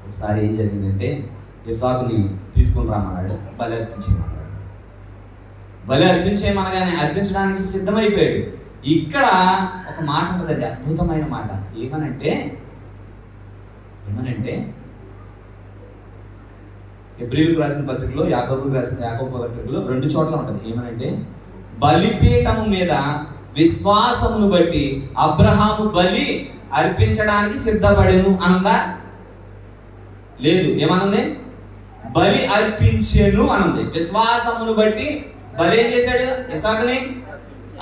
Speaker 5: ఒకసారి ఏం జరిగిందంటే, ఇస్సాకుని తీసుకుని రామన్నాడు, బలి అర్పించేయమన్నాడు. బలి అర్పించేయమనగానే అర్పించడానికి సిద్ధమైపోయాడు. ఇక్కడ ఒక మాట ఉంటుందండి, అద్భుతమైన మాట. ఏమనంటే హెబ్రీయులకు రాసిన పత్రికలో, యాకోబుకు రాసిన యాకోబు పత్రికలో 2 చోట్ల ఉంటుంది. ఏమనంటే, బలిపీఠము మీద విశ్వాసమును బట్టి అబ్రహాము బలి అర్పించడానికి సిద్ధపడెను అనందా? లేదు. ఏమనుంది? బలి అర్పించెను అనంది. విశ్వాసమును బట్టి బలి ఏం చేశాడు? ఇస్సాకుని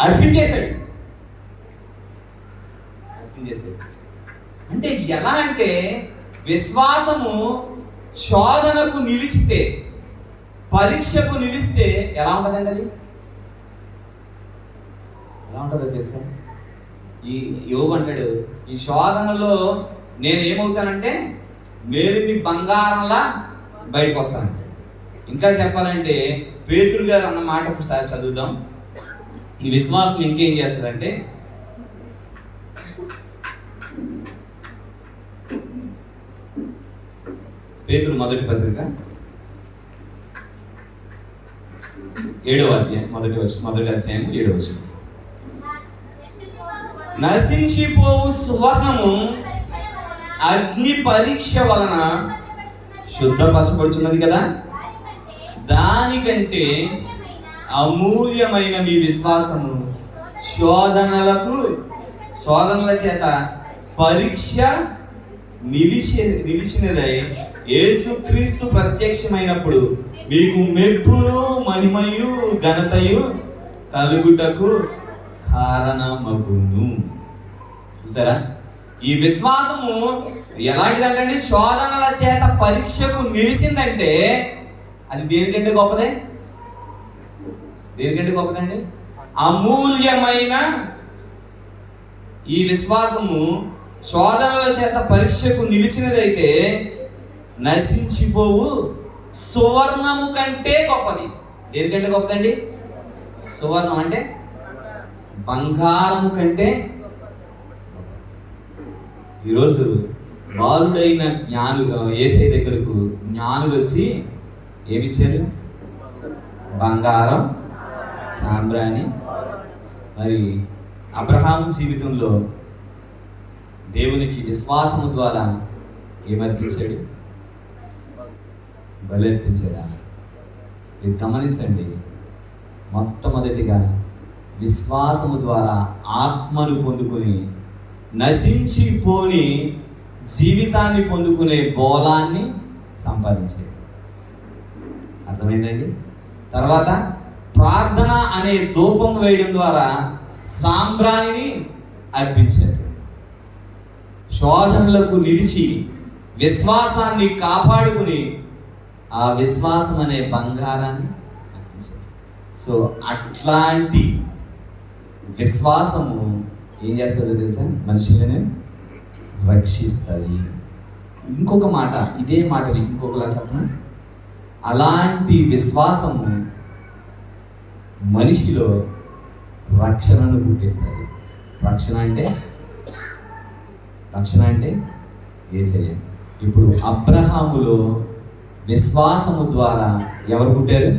Speaker 5: అర్పించేశాడు. అంటే ఎలా అంటే, విశ్వాసము శోధనకు నిలిస్తే, పరీక్షకు నిలిస్తే ఎలా ఉంటుందండి? అది ఎలా ఉంటుందో తెలుసా? ఈ యోబు అంటాడు, ఈ శోధనలో నేను ఏమవుతానంటే మేలిమి బంగారంలా బయటకు వస్తానంట. ఇంకా చెప్పాలంటే పేతురు గారు అన్న మాట ఒకసారి చదువుదాం. ఈ విశ్వాసం ఇంకేం చేస్తుందంటే, పేతురు మొదటి పత్రిక 7వ అధ్యాయం మొదటి అధ్యాయం 7వ వచనం. నశించిపోవు సువర్ణము అగ్ని పరీక్ష వలన శుద్ధపరచబడుతున్నది కదా, దానికంటే అమూల్యమైన మీ విశ్వాసము శోధనల చేత పరీక్ష నిలిచినదై యేసుక్రీస్తు ప్రత్యక్షమైనప్పుడు మీకు మెప్పును మహిమయు ఘనతయు కలుగుటకు కారణమగును. చూసారా? ఈ విశ్వాసము ఎలాంటిదంటే శోధనల చేత పరీక్షకు నిలిచిందంటే అది దేనికంటే గొప్పదే? దేనికంటే గొప్పదండి? అమూల్యమైన ఈ విశ్వాసము శోధనల చేత పరీక్షకు నిలిచినదైతే నశించిపోవు సువర్ణము కంటే గొప్పది. దేనికంటే గొప్పదండి? సువర్ణం అంటే బంగారము కంటే. ఈరోజు బాలుడైన జ్ఞానులు యేసయ్య దగ్గరకు జ్ఞానులు వచ్చి ఏమిచ్చారు? బంగారం, సాంబ్రాణి. మరి అబ్రహాము జీవితంలో దేవునికి విశ్వాసము ద్వారా ఏమర్పించాడు? బలర్పించాడా? మీరు గమనించండి, మొట్టమొదటిగా విశ్వాసము ద్వారా ఆత్మను పొందుకొని నశించిపోని జీవితాన్ని పొందుకునే బోలాన్ని సంపాదించాడు. అర్థమైందండి? తర్వాత ప్రార్థన అనే ధూపం వేయడం ద్వారా సాంబ్రాణిని అర్పించాడు. శోధనలకు నిలిచి విశ్వాసాన్ని కాపాడుకుని ఆ విశ్వాసం అనే బంగారాన్ని అర్పించాడు. సో అట్లాంటి విశ్వాసము ఏం చేస్తుందో తెలుసా? మనుషులను రక్షిస్తుంది. ఇంకొక మాట, ఇదే మాటని ఇంకొకలా చెప్పను, అలాంటి విశ్వాసము మనిషిలో రక్షణను పుట్టిస్తుంది. రక్షణ అంటే యేసయ్య. ఇప్పుడు అబ్రహాములో విశ్వాసము ద్వారా ఎవరు పుట్టారు?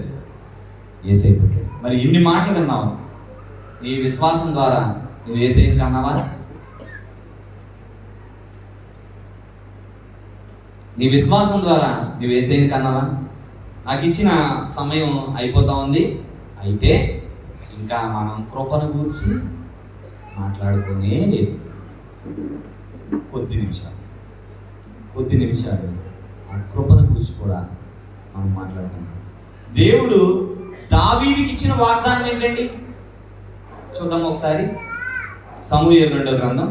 Speaker 5: యేసయ్య పుట్టాడు. మరి ఇన్ని మాటలు విన్నావు, నీ విశ్వాసం ద్వారా నువ్వు యేసయ్యని కన్నావా? నీ విశ్వాసం ద్వారా నువ్వు యేసయ్యని కన్నావా? నాకు ఇచ్చిన సమయం అయిపోతా ఉంది. అయితే ఇంకా మనం కృపను గురించి మాట్లాడుకునే లేదు. కొద్ది నిమిషాలు ఆ కృపను గురించి కూడా మనం మాట్లాడుకుందాం. దేవుడు దావీదుకి ఇచ్చిన వాగ్దానం ఏంటండి? చూద్దాం ఒకసారి. సమూయేలు 2వ గ్రంథం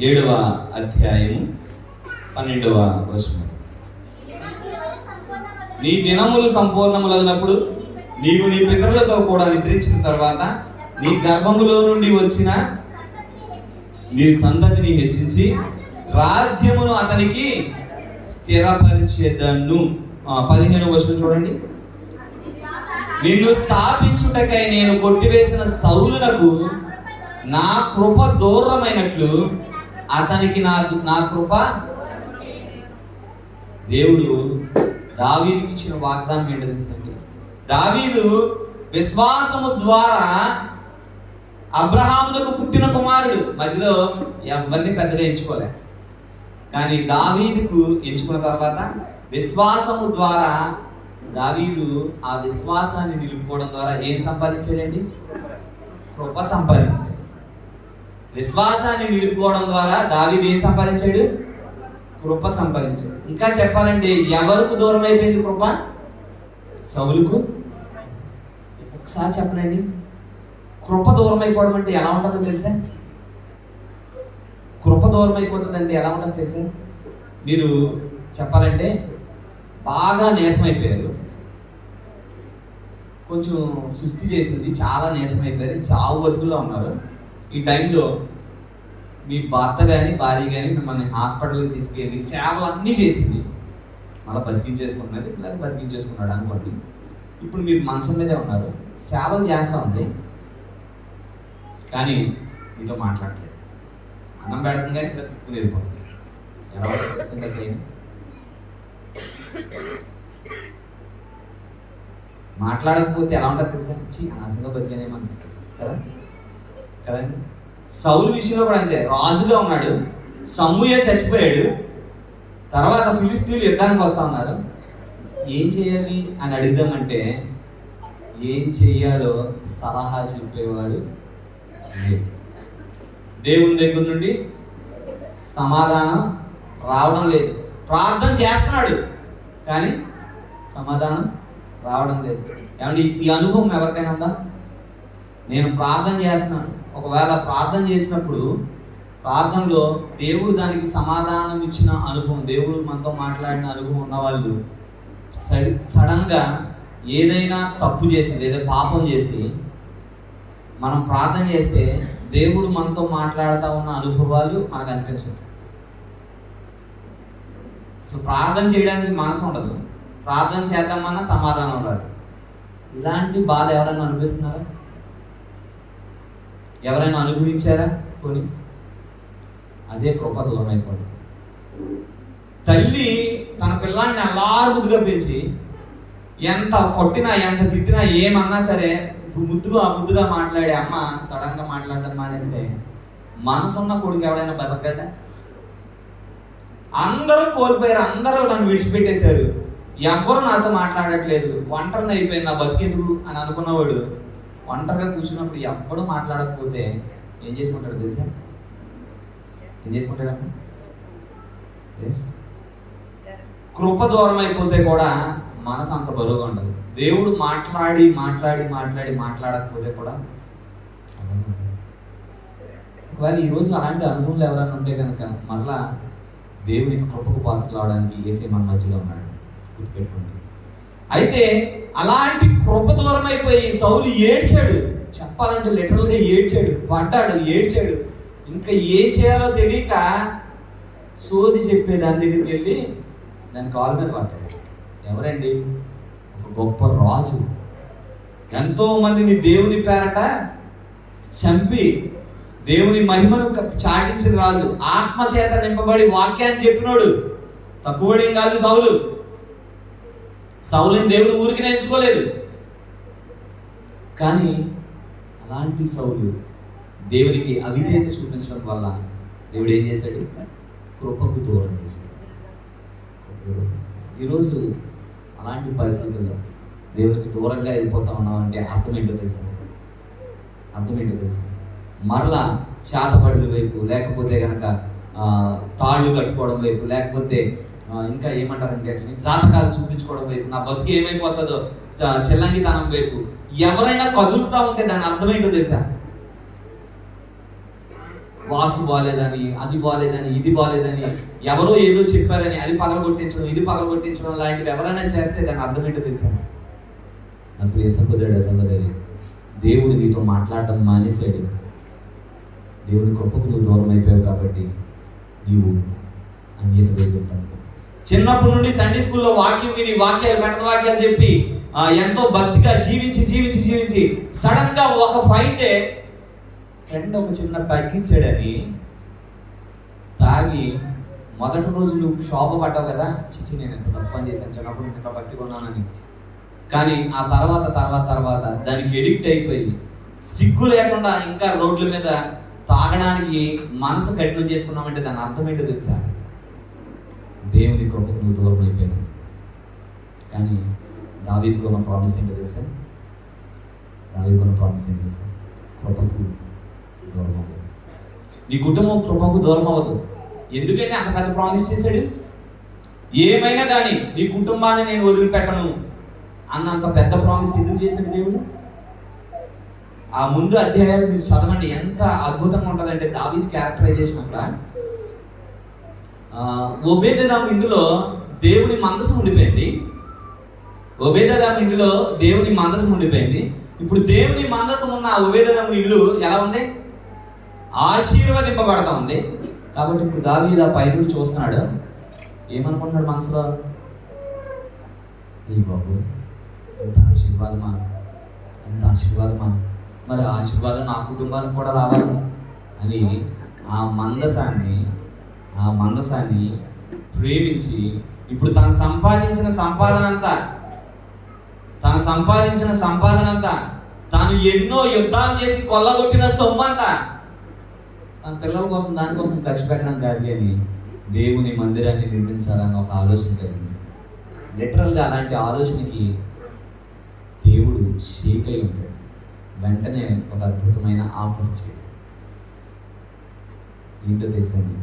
Speaker 5: 7వ అధ్యాయము 12వ వచనం. నీ దినములు సంపూర్ణములైనప్పుడు నీవు నీ పితరులతో కూడా నిద్రించిన తర్వాత నీ గర్భములో నుండి వచ్చిన నీ సంతతిని హెచ్చించి రాజ్యమును అతనికి స్థిరపరిచేదను. 15వ వచనం చూడండి. నిన్ను స్థాపించుటకై నేను కొట్టివేసిన సౌలునకు నా కృప దూరమైనట్లు అతనికి నా కృప. దేవుడు దావీదుకి ఇచ్చిన వాగ్దానం ఏంటో తెలుసండి? దావీదు విశ్వాసము ద్వారా అబ్రహాములకు పుట్టిన కుమారుడు. మధ్యలో ఎవరిని పెద్దగా ఎంచుకోలే, కానీ దావీదుకు ఎంచుకున్న తర్వాత విశ్వాసము ద్వారా దావీదు ఆ విశ్వాసాన్ని నిలుపుకోవడం ద్వారా ఏం సంపాదించాడండి? కృప సంపాదించాడు. విశ్వాసాన్ని నిలుపుకోవడం ద్వారా దావీదు ఏం సంపాదించాడు? కృప సంపాదించాడు. ఇంకా చెప్పాలంటే ఎవరికి దూరం అయిపోయింది కృప? సౌలుకు. ఒకసారి చెప్పనండి, కృప దూరం అయిపోవడం అంటే ఎలా ఉంటుందో తెలుసా? కృప దూరం అయిపోతుందంటే ఎలా ఉంటుందో తెలుసా? మీరు చెప్పాలంటే బాగా నీరసం అయిపోయారు, కొంచెం సుస్థి చేసింది, చాలా నీరసం అయిపోయారు, చావు బతుకుల్లో ఉన్నారు. ఈ టైంలో మీ భర్త కానీ భార్య కానీ మిమ్మల్ని హాస్పిటల్కి తీసుకెళ్ళి సేవలు అన్నీ చేసింది, మళ్ళీ బతికించేసుకున్నది, లేదా బతికించేసుకున్నాడు అనుకోండి. ఇప్పుడు మీరు మనసు మీదే ఉన్నారు, సేవలు చేస్తూ ఉంది, కానీ మీతో మాట్లాడలేదు. అన్నం పెడుతుంది కానీ బ్రతుకుని వెళ్ళిపోతుంది. ఎలా తెలిసిందే? మాట్లాడకపోతే ఎలా ఉంటుంది తెలుసా? అనాశంగా బతికేనేమో అనిపిస్తుంది కదండి. సౌలు విషయంలో కూడా అంతే. రాజుగా ఉన్నాడు, సమూయేలు చచ్చిపోయాడు, తర్వాత ఫిలిస్తీన్లు యుద్ధానికి వస్తా ఉన్నారు. ఏం చేయాలి అని అడిగామంటే ఏం చెయ్యాలో సలహా చెప్పేవాడు దేవుని దగ్గర నుండి సమాధానం రావడం లేదు. ప్రార్థన చేస్తున్నాడు కానీ సమాధానం రావడం లేదు. ఏమంటే ఈ అనుభవం ఎవరికైనా ఉందా? నేను ప్రార్థన చేస్తున్నాను, ఒకవేళ ప్రార్థన చేసినప్పుడు ప్రార్థనలో దేవుడు దానికి సమాధానం ఇచ్చిన అనుభవం, దేవుడు మనతో మాట్లాడిన అనుభవం ఉన్నవాళ్ళు సడన్గా ఏదైనా తప్పు చేసి లేదా పాపం చేసి మనం ప్రార్థన చేస్తే దేవుడు మనతో మాట్లాడుతూ ఉన్న అనుభవాలు మనకు అనిపించవు. అసలు ప్రార్థన చేయడానికి మనసు ఉండదు, ప్రార్థన చేద్దామన్నా సమాధానం రాదు. ఇలాంటి బాధ ఎవరైనా అనిపిస్తున్నారా? ఎవరైనా అనుభవించారా? పోనీ అదే కృప దూరం అయిపోయింది. తల్లి తన పిల్లాన్ని అల్లారుముద్దుగా పెంచి ఎంత కొట్టినా ఎంత తిట్టినా ఏమన్నా సరే ఇప్పుడు ముద్దుగా మాట్లాడే అమ్మ సడన్గా మాట్లాడడం మానేస్తే మనసున్న కొడుకు ఎవడైనా బతకగలడా? అందరూ కోల్పోయారు, అందరూ నన్ను విడిచిపెట్టేశారు, ఎవ్వరు నాతో మాట్లాడట్లేదు, ఒంటరిని అయిపోయింది, నా బతికెందుకు అని అనుకున్నవాడు ఒంటరిగా కూర్చున్నప్పుడు ఎవ్వడు మాట్లాడకపోతే ఏం చేసుకుంటాడు తెలుసా? ఏం చేసుకుంటాడమ్మా? కృప దూరం అయిపోతే కూడా మనసు అంత బరువుగా ఉండదు. దేవుడు మాట్లాడకపోతే కూడా ఒకవేళ ఈరోజు అలాంటి అనుభవాలు ఎవరైనా ఉంటే కనుక మరలా దేవునికి కృపకు పాత్రలు అవడానికి యేసే మన మధ్యలో ఉన్నాడు, గుర్తుపెట్టుకోండి. అయితే అలాంటి కృప దూరం అయిపోయి సౌలు ఏడ్చాడు, చెప్పాలంటే లిటరల్గా ఏడ్చాడు, పడ్డాడు, ఏడ్చాడు. ఇంకా ఏం చేయాలో తెలియక సోది చెప్పే దాని దగ్గరికి వెళ్ళి దాని కాలు మీద పడ్డాడు. ఎవరండి? ఒక గొప్ప రాజు, ఎంతో మందిని దేవుని పేరట చంపి దేవుని మహిమను చాటించిన రాజు, ఆత్మ చేత నింపబడి వాక్యాన్ని చెప్పినోడు, తక్కువడేం కాదు సౌలు. సౌలుని దేవుడు ఊరికి నేర్చుకోలేదు. కానీ అలాంటి సౌలు దేవునికి అవిధేయత చూపించడం వల్ల దేవుడు ఏం చేశాడు? కృపకు దూరం చేశాడు. ఈరోజు అలాంటి పరిస్థితుల్లో దేవునికి దూరంగా వెళ్ళిపోతా ఉన్నామంటే అర్థం ఏంటో తెలుసా? మరలా చేతపడుల వైపు, లేకపోతే కనుక తాళ్ళు కట్టుకోవడం వైపు, లేకపోతే ఇంకా ఏమంటారంటే జాతకాలు చూపించుకోవడం వైపు, నా బతుకు ఏమైపోతుందో చెల్లంగితనం వైపు ఎవరైనా కదులుతూ ఉంటే దాని అర్థం ఏంటో తెలుసా? వాస్తు బాగాలేదని, అది బాగాలేదని, ఇది బాగాలేదని, ఎవరో ఏదో చెప్పారని అది పగలగొట్టించడం, ఇది పగలగొట్టించడం లాంటివి ఎవరైనా చేస్తే దాని అర్థం ఏంటో తెలుసా? నా ప్రియ సహోదరి, దేవుడు నీతో మాట్లాడడం మానేశాడు. దేవుని కృపకు నువ్వు దూరం అయిపోయావు కాబట్టి నీవు అన్యత వెళ్తావు. చిన్నప్పటి నుండి సండే స్కూల్లో వాక్యం విని కఠిన వాక్యాలు చెప్పి ఎంతో భక్తిగా జీవించి సడన్ గా ఒక ఫైన్ డే ఫ్రెండ్ ఒక చిన్న తగ్గించాడని తాగి మొదటి రోజు నువ్వు శోభపడ్డావు కదా, చిచ్చి నేను ఎంత తప్పని చేశాను, చిన్నప్పుడు ఇంత భక్తిగా ఉన్నానని. కానీ ఆ తర్వాత దానికి ఎడిక్ట్ అయిపోయి సిగ్గు లేకుండా ఇంకా రోడ్ల మీద తాగడానికి మనసు కఠినం చేసుకున్నామంటే దాని అర్థం ఏంటో తెలుసా? దేవుని కృపకు నువ్వు దూరం అయిపోయావు. కానీ దావీదుకు ఉన్న ప్రామిస్ ఏంటో తెలుసా? కృపకు దూరం అవ్వదు. నీ కుటుంబం కృపకు దూరం అవ్వదు. ఎందుకంటే అంత పెద్ద ప్రామిస్ చేశాడు. ఏమైనా కానీ నీ కుటుంబాన్ని నేను వదిలిపెట్టను అన్నంత పెద్ద ప్రామిస్ ఎందుకు చేశాడు దేవుడు? ఆ ముందు అధ్యాయాలు మీరు చదవండి, ఎంత అద్భుతంగా ఉంటుందంటే దావీదు క్యారెక్టరైజేషన్ అక్కడ. ఓబేదెదోము ఇంటిలో దేవుని మందసం ఉండిపోయింది. ఇప్పుడు దేవుని మందసం ఉన్న ఓబేదెదోము ఇల్లు ఎలా ఉంది? ఆశీర్వదింపబడతా ఉంది. కాబట్టి ఇప్పుడు దావీదు ఆ పైపులు చూస్తున్నాడు, ఏమనుకుంటున్నాడు మనసులో? అయ్యి బాబు, ఎంత ఆశీర్వాదమా, మరి ఆశీర్వాదం నా కుటుంబానికి కూడా రావాలి అని ఆ మందసాన్ని ప్రేమించి ఇప్పుడు తను సంపాదించిన సంపాదన అంతా తాను ఎన్నో యుద్ధాలు చేసి కొల్లగొట్టిన సొమ్మంతా తన పిల్లల కోసం దానికోసం ఖర్చు పెట్టడం కాదు, కానీ దేవుని మందిరాన్ని నిర్మించాలని ఒక ఆలోచన కలిగింది. లిటరల్గా అలాంటి ఆలోచనకి దేవుడు షేక్ అయి ఉంటాడు. వెంటనే ఒక అద్భుతమైన ఆఫర్ ఇచ్చాడు. ఏంటో తెలుసండి?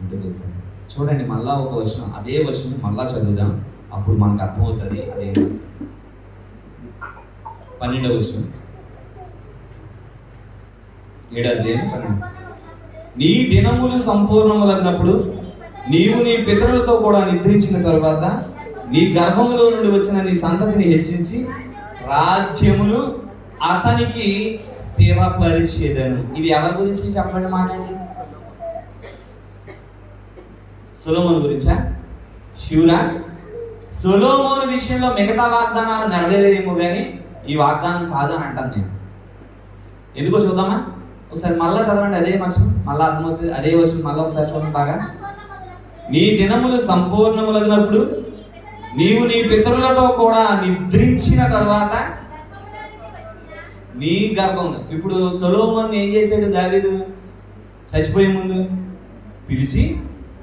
Speaker 5: అంటే తెలుసా? చూడండి, మళ్ళా ఒక వచనం, అదే వచనం మళ్ళా చదువుదాం, అప్పుడు మనకు అర్థమవుతుంది. అదే 12వ వచనం, 7వ అధ్యాయం 12. నీ దినములు సంపూర్ణములైనప్పుడు నీవు నీ పితరులతో కూడా నిద్రించిన తరువాత నీ గర్భములో నుండి వచ్చిన నీ సంతతిని హెచ్చించి రాజ్యములు అతనికి స్థిరపరిచేదను. ఇది ఎవరి గురించి చెప్పండి మాట్లాడి? సొలొమోను గురించా? షూరా? సొలొమోను విషయంలో మిగతా వాగ్దానాలు నెరవేరేమో కానీ ఈ వాగ్దానం కాదని అంటాను నేను. ఎందుకో చూద్దామా? ఒకసారి మళ్ళా చదవండి, అదే వచనం మళ్ళీ అర్థమవుతుంది. అదే వచనం మళ్ళీ ఒకసారి చూడండి బాగా. నీ దినములు సంపూర్ణములైనప్పుడు నీవు నీ పితరులతో కూడా నిద్రించిన తర్వాత నీ గర్భంలో. ఇప్పుడు సొలొమోను ఏం చేశాడు దావీదు? చచ్చిపోయే ముందు పిలిచి,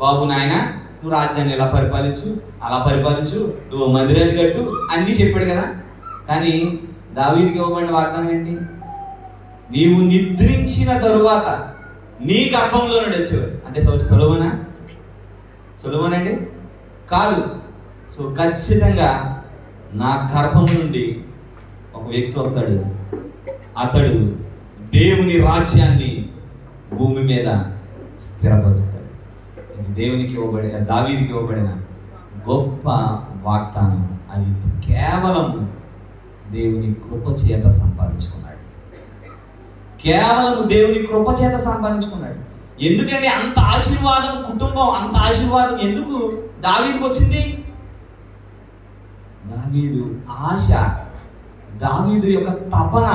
Speaker 5: బాబు నాయన నువ్వు రాజ్యాన్ని ఎలా పరిపాలించు, అలా పరిపాలించు, నువ్వు మందిరాన్ని కట్టు అన్నీ చెప్పాడు కదా. కానీ దావీదుకి ఇవ్వబడిన వాగ్దానం ఏంటి? నీవు నిద్రించిన తరువాత నీ గర్భంలో నుండి వచ్చేవాడు. అంటే సొలొమోనా అండి? కాదు. సో ఖచ్చితంగా నా గర్భం నుండి ఒక వ్యక్తి వస్తాడు, అతడు దేవుని రాజ్యాన్ని భూమి మీద స్థిరపరుస్తాడు. ఇది దేవునికి ఇవ్వబడిన, దావీదుకి ఇవ్వబడిన గొప్ప వాగ్దానం. అది కేవలం దేవుని కృప చేత సంపాదించుకున్నాడు. కేవలం దేవుని కృప చేత సంపాదించుకున్నాడు. ఎందుకంటే అంత ఆశీర్వాదం, కుటుంబం అంత ఆశీర్వాదం ఎందుకు దావీదుకు వచ్చింది? దావీదు ఆశ, దావీదు యొక్క తపన,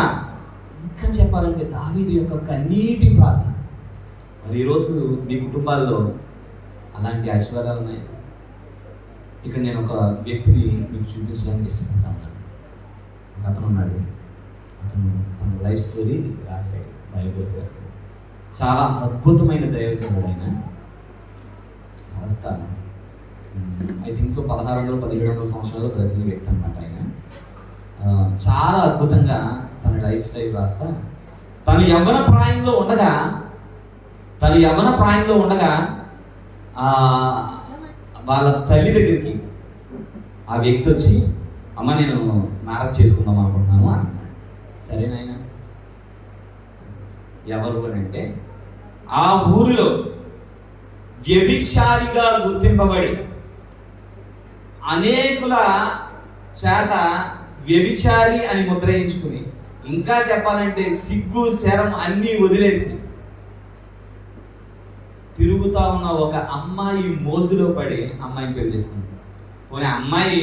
Speaker 5: ఇంకా చెప్పాలంటే దావీదు యొక్క కన్నీటి ప్రార్థన. మరి ఈరోజు మీ కుటుంబాల్లో అలాంటి ఆశీర్వాదాలు ఉన్నాయి. ఇక్కడ నేను ఒక వ్యక్తిని మీకు చూపించడానికి ఇష్టపడతాను. ఒక అతను ఉన్నాడు, అతను తన లైఫ్ స్టోరీ రాశాడు, బయోగ్రఫీ రాశాడు. చాలా అద్భుతమైన దైవజనుడు ఆయన. అవస్థ ఐ థింక్ సో 1600-1700 సంవత్సరాలు బ్రతికిన వ్యక్తి అనమాట ఆయన. చాలా అద్భుతంగా తన లైఫ్ స్టైల్ రాస్తా తను యవ్వన ప్రాయంలో ఉండగా వాళ్ళ తల్లి దగ్గరికి ఆ వ్యక్తి వచ్చి, అమ్మ నేను మ్యారేజ్ చేసుకుందాం అనుకుంటున్నాను అన్నాడు. సరేనాయన, ఎవరు అని అంటే ఆ ఊరిలో వ్యభిచారిగా గుర్తింపబడి అనేకుల చేత వ్యభిచారి అని ముద్రయించుకుని, ఇంకా చెప్పాలంటే సిగ్గు శరం అన్నీ వదిలేసి తిరుగుతా ఉన్న ఒక అమ్మాయి మోజులో పడి అమ్మాయిని పెళ్లి చేసుకుంటాడు. పోనీ అమ్మాయి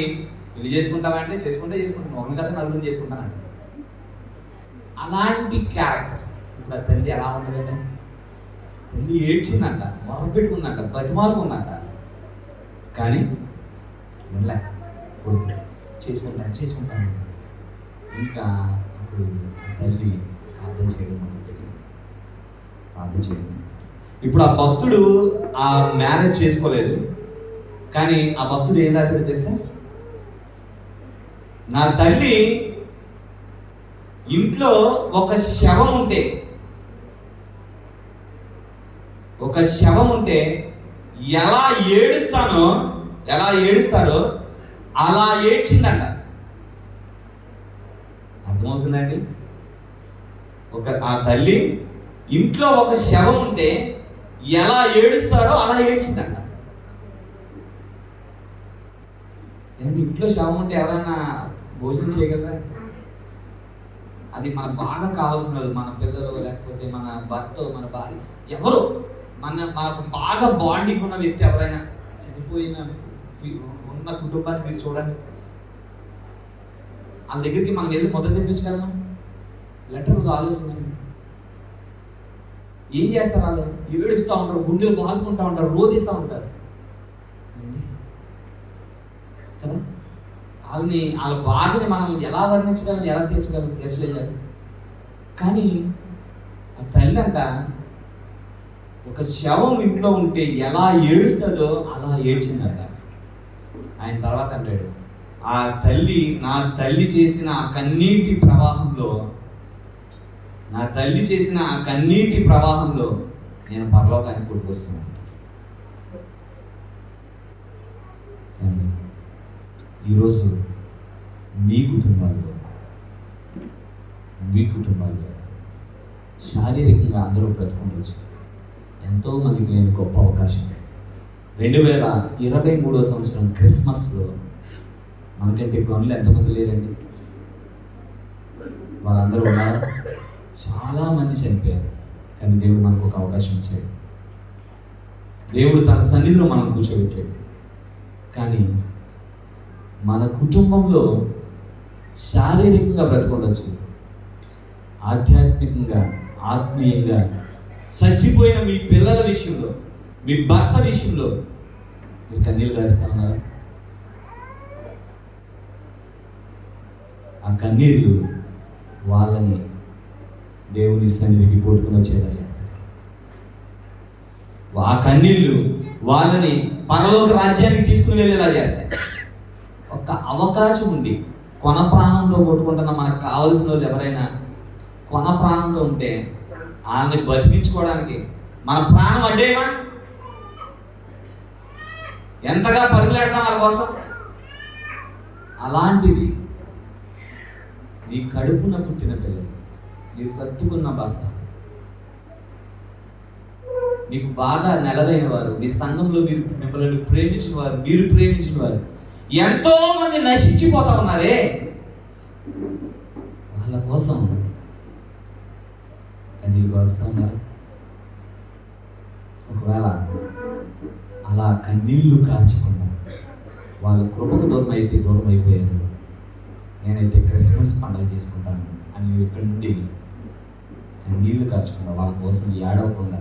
Speaker 5: పెళ్లి చేసుకుంటామంటే చేసుకుంటాను, ఒకరి కదా నలుగురిని చేసుకుంటానంట. అలాంటి క్యారెక్టర్. ఇప్పుడు ఆ తల్లి ఎలా ఉంటుందంటే, తల్లి ఏడ్చిందంట, మొరపెట్టుకుందంట, బతిమాలుకుందంట. కానీ వెళ్ళా కొడుకు చేసుకుంటాను. ఇంకా అప్పుడు ఆ తల్లి ప్రార్థన చేయడం మొదలుపెట్టింది. ఇప్పుడు ఆ భక్తుడు ఆ మ్యారేజ్ చేసుకోలేదు, కానీ ఆ భక్తుడు ఏం రాశాడు తెలుసా? నా తల్లి ఇంట్లో ఒక శవం ఉంటే ఎలా ఏడుస్తారో అలా ఏడ్చిందంట. అర్థమవుతుందండి? ఆ తల్లి ఇంట్లో ఒక శవం ఉంటే ఎలా ఏడుస్తారో అలా ఏడ్చిందంట. ఇంట్లో శవం ఉంటే ఎవరైనా భోజనం చేయగలరా? అది మనకు బాగా కావాల్సిన వాళ్ళు, మన పిల్లలు, లేకపోతే మన భర్త, మన భార్య, ఎవరు మనకు బాగా బాండింగ్ ఉన్న వ్యక్తి ఎవరైనా చనిపోయిన ఉన్న కుటుంబాన్ని మీరు చూడండి. వాళ్ళ దగ్గరికి మనం వెళ్ళి మొదలు తెప్పించగలమా? లెటర్లు ఆలోచించండి. ఏం చేస్తారు? వాళ్ళు ఏడుస్తూ ఉంటారు, గుండెలు బాదుకుంటూ ఉంటారు, రోధిస్తూ ఉంటారు కదా. వాళ్ళ బాధని మనం ఎలా వర్ణించగలం, ఎలా తీర్చలేం. కానీ ఆ తల్లి అంట ఒక శవం ఇంట్లో ఉంటే ఎలా ఏడుస్తుందో అలా ఏడ్చిందంట. ఆయన తర్వాత అంటాడు, నా తల్లి చేసిన ఆ కన్నీటి ప్రవాహంలో నేను పరలోకానికి కొట్టుకొస్తున్నాను.
Speaker 4: కానీ ఈరోజు మీ కుటుంబాల్లో శారీరకంగా అందరూ బ్రతుకుండొచ్చు. ఎంతోమందికి లేని గొప్ప అవకాశం. 2023 సంవత్సరం క్రిస్మస్లో మనకంటే గనులు ఎంతమంది లేరండి? వాళ్ళందరూ ఉన్నారు. చాలామంది చనిపోయారు. కానీ దేవుడు మనకు ఒక అవకాశం ఇచ్చాడు. దేవుడు తన సన్నిధిలో మనం కూర్చోబెట్టాడు. కానీ మన కుటుంబంలో శారీరకంగా బ్రతకుండొచ్చు, ఆధ్యాత్మికంగా ఆత్మీయంగా చచ్చిపోయిన మీ పిల్లల విషయంలో, మీ భర్త విషయంలో మీరు కన్నీళ్ళు గారుస్తా ఉన్నారు. ఆ కన్నీళ్ళు వాళ్ళని దేవుని సన్నిధికి కొట్టుకుని వచ్చేలా చేస్తాయి. ఆ కన్నీళ్ళు వాళ్ళని పరలోక రాజ్యానికి తీసుకుని వెళ్ళేలా చేస్తాయి. ఒక్క అవకాశం ఉండి కొన ప్రాణంతో కొట్టుకుంటున్న మనకు కావలసిన వాళ్ళు ఎవరైనా కొన ప్రాణంతో ఉంటే వాళ్ళని బతికించుకోవడానికి మన ప్రాణం అడ్డేమా? ఎంతగా పరుగులాడతాం వాళ్ళ కోసం. అలాంటిది నీ కడుపున పుట్టిన పిల్లలు, మీరు కట్టుకున్న భర్త, మీకు బాగా నెలదైన వారు, మీ సంఘంలో మీరు మిమ్మల్ని ప్రేమించిన వారు, మీరు ప్రేమించిన వారు ఎంతో మంది నశించిపోతా ఉన్నారే. వాళ్ళ కోసం కన్నీళ్ళు గారుస్తూ ఉన్నారు. ఒకవేళ అలా కన్నీళ్లు కార్చకుండా వాళ్ళ కృపకు దూరం అయిపోయారు, నేనైతే క్రిస్మస్ పండుగ చేసుకుంటాను అని మీరు ఇక్కడి నుండి కన్నీళ్లు కార్చకుండా, వాళ్ళ కోసం ఏడవకుండా,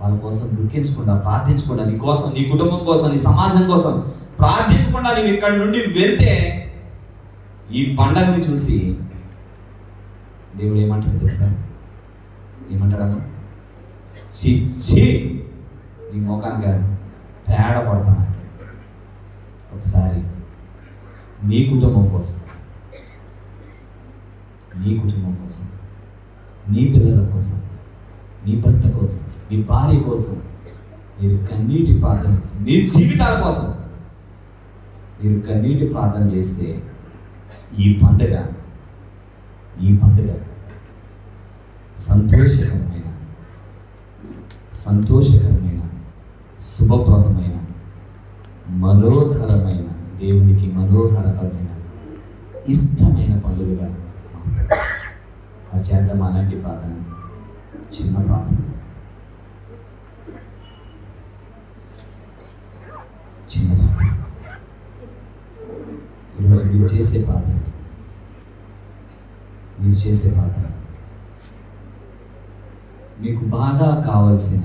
Speaker 4: వాళ్ళ కోసం దుఃఖించకుండా, ప్రార్థించకుండా, నీ కోసం, నీ కుటుంబం కోసం, నీ సమాజం కోసం ప్రార్థించకుండా నీవు ఇక్కడి నుండి వెళ్తే ఈ పండగని చూసి దేవుడు ఏమంటాడు తెలుసా? ఏమంటాడమ్మా? నీ మోకానికి తేడా పడతాను. ఒకసారి నీ కుటుంబం కోసం, నీ పిల్లల కోసం, నీ భర్త కోసం, నీ భార్య కోసం మీరు కన్నీటి ప్రార్థన చేస్తే, మీ జీవితాల కోసం మీరు కన్నీటి ప్రార్థన చేస్తే ఈ పండుగ సంతోషకరమైన శుభప్రదమైన మనోహరమైన, దేవునికి మనోహరకరమైన ఇష్టమైన పండుగగా మారుతుంది. చేద్దాం అలాంటి ప్రార్థన, చిన్న ప్రార్థన. ఈరోజు మీరు చేసే ప్రార్థన మీకు బాగా కావలసిన,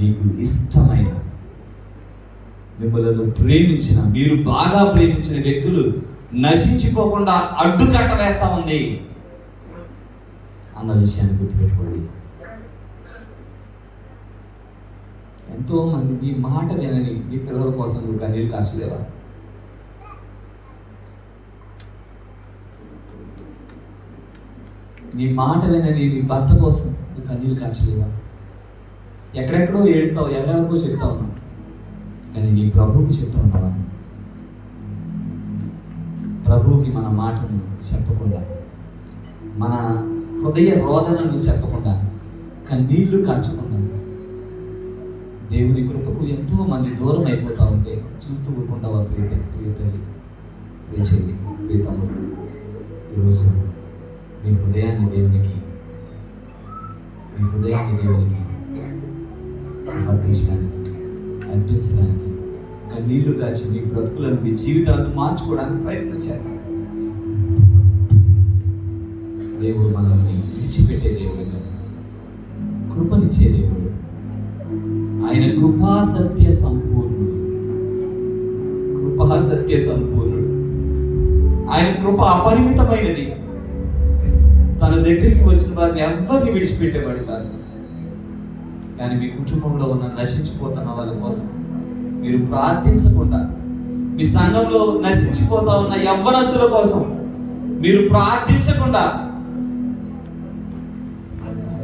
Speaker 4: మీకు ఇష్టమైన, మిమ్మల్ని ప్రేమించిన, మీరు బాగా ప్రేమించిన వ్యక్తులు నశించిపోకుండా అడ్డుకట్ట వేస్తా ఉంది అన్న విషయాన్ని గుర్తుపెట్టుకోండి. ఎంతో మంది మీ మాట వినని మీ పిల్లల కోసం నువ్వు కన్నీళ్ళు కార్చలేవా? నీ మాట వినని నీ భర్త కోసం నువ్వు కన్నీళ్ళు కార్చలేవా? ఎక్కడెక్కడో ఏడుస్తావు, ఎవరెవరికో చెప్తా ఉన్నావు, కానీ నీ ప్రభువుకి చెప్తా ఉన్నావా? ప్రభువుకి మన మాటను చెప్పకుండా, మన హృదయ రోదనను చెప్పకుండా, కన్నీళ్లు కార్చకుండా, దేవుని కృపకు ఎంతో మంది దూరం అయిపోతూ ఉంటే చూస్తూ ఊరుకుంటావా? ప్రియ తల్లి, ప్రియ చెల్లి, ప్రియ తమ్ముడు, ఈరోజు మీ హృదయాన్ని దేవునికి సమర్పించడానికి, అర్పించడానికి, కన్నీళ్లు కాచి మీ బ్రతుకులను, మీ జీవితాలను మార్చుకోవడానికి ప్రయత్నం చేద్దాం. దేవుడు మనల్ని విడిచిపెట్టే దేవుడు కదా, కృపనిచ్చే దేవుడు. ఆయన కృపా సత్య సంపూర్ణుడు. ఆయన కృప అపరిమితమైనది. తన దగ్గరికి వచ్చిన వారిని ఎవరిని విడిచిపెట్టేవాడు కాదు. కానీ మీ కుటుంబంలో ఉన్న నశించిపోతున్న వాళ్ళ కోసం మీరు ప్రార్థించకుండా, మీ సంఘంలో నశించిపోతా ఉన్న యవ్వనస్తుల కోసం మీరు ప్రార్థించకుండా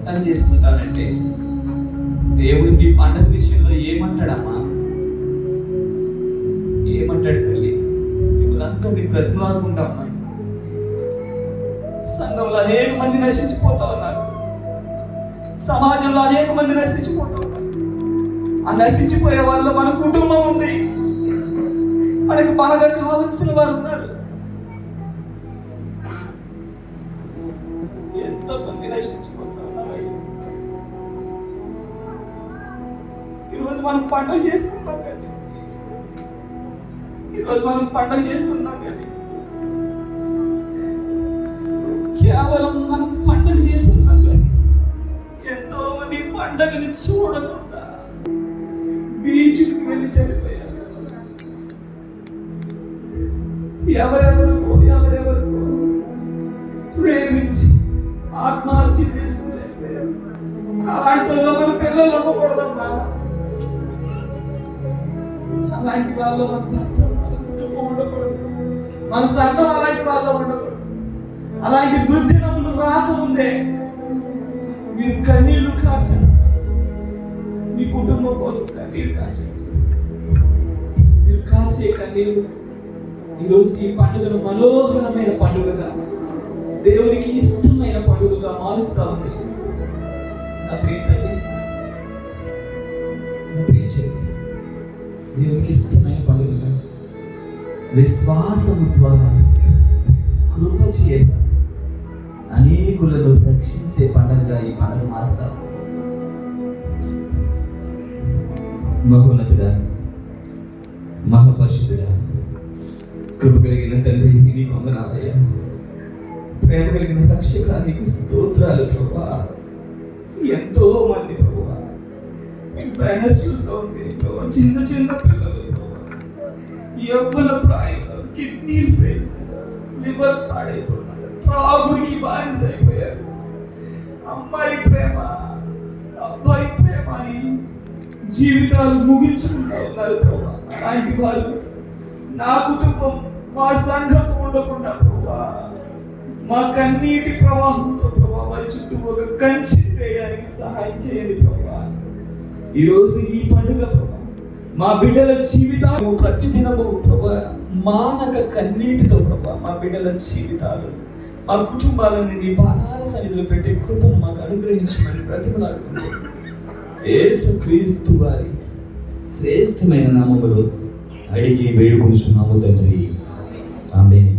Speaker 4: పంటలు చేసుకుంటానంటే దేవుడు మీ పండగ విషయంలో ఏమంటాడమ్మా?
Speaker 5: ఏమంటాడు తల్లి, మిమ్మల్ని అందరినీ బ్రతిమలాడుకుంటా ఉన్నాను. సంఘంలో అనేక మంది నశించిపోతా ఉన్నారు, సమాజంలో అనేక మంది నశించిపోతా ఉన్నారు. ఆ నశించిపోయే వాళ్ళలో మన కుటుంబం ఉంది, మనకు బాగా కావలసిన వారు ఉన్నారు. ఎంతమంది నశించిపోతా ఉన్నారు. ఈరోజు మనం పండుగ చేసుకుంటాం కానీ కేవలం మనం పండుగ చేసుకుంటాం కానీ ఎంతో మంది పండుగని చూడకుండా బీచ్కి వెళ్ళి చనిపోయారు. ఎవరెవరికో ప్రేమించి ఆత్మహత్య చేసుకుని చనిపోయారు. అలాంటి వాళ్ళు మన పిల్లలు ఉండకూడదమ్మా. అలాంటి వాళ్ళు మన భర్త, మన కుటుంబం ఉండకూడదు, మన సంఘం అలాంటి వాళ్ళు ఉండకూడదు. అలాంటి దుర్దినములు రాకముందే మీరు కన్నీళ్లు కాచండి, మీ కుటుంబం కోసం కన్నీరు కాచండి. మీరు కాచే కన్నీరు ఈరోజు ఈ పండుగను మనోహరమైన పండుగగా, దేవునికి ఇష్టమైన పండుగగా మారుస్తా ఉంది. నా ప్రియ తల్లి, నా ప్రియ చెల్లి, దేవునికి ఇష్టమైన పండుగగా విశ్వాసము ద్వారా కృప చేత అనేకులను రక్షించే పండుగగా ఈ పండుగ మారుతా. మహోన్నతుడా, మహాపరిశుద్ధుడా, కృప కలిగిన తండ్రి, నీకు వందనాలయ్యా. ప్రేమ కలిగిన రక్షక, నీకు స్తోత్రాలు ప్రభువా. ఎంతో మంది ప్రభువా బ్యానర్స్ చూస్తూ ఉంటే ప్రభువా, చిన్న చిన్న పిల్లలు ప్రభువా, యవ్వన ప్రాయంలో కిడ్నీ ఫెయిల్స్, లివర్ పాడైపోయినాడు, త్రాగుడికి బానిస అయిపోయారు. అమ్మాయి ప్రేమ, అబ్బాయి ప్రేమ అని జీవితాలు ముగించుకుంటూ ఉన్నారు ప్రభువా. అలాంటి వారు నా కుటుంబం, మా సంఘం ఉండకుండా ప్రభువా, మా కన్నీటి ప్రవాహంతో ప్రభువా వారి చుట్టూ ఒక కంచి వేయడానికి సహాయం చేయండి ప్రభువా. ఈరోజు ఈ పండుగ ప్రభువా, మా బిడ్డల జీవితాలు ప్రతిదినము ప్రభువా మానక కన్నీటితో ప్రభువా మా బిడ్డల జీవితాలు, మా కుటుంబాలను నీ పాదాల సన్నిధిలో పెట్టే కృపను మాకు అనుగ్రహించమని బ్రతిమలాడుకుంటూ యేసుక్రీస్తు వారి శ్రేష్టమైన నామములో అడిగి వేడుకొనుచున్నాము తండ్రి, ఆమేన్.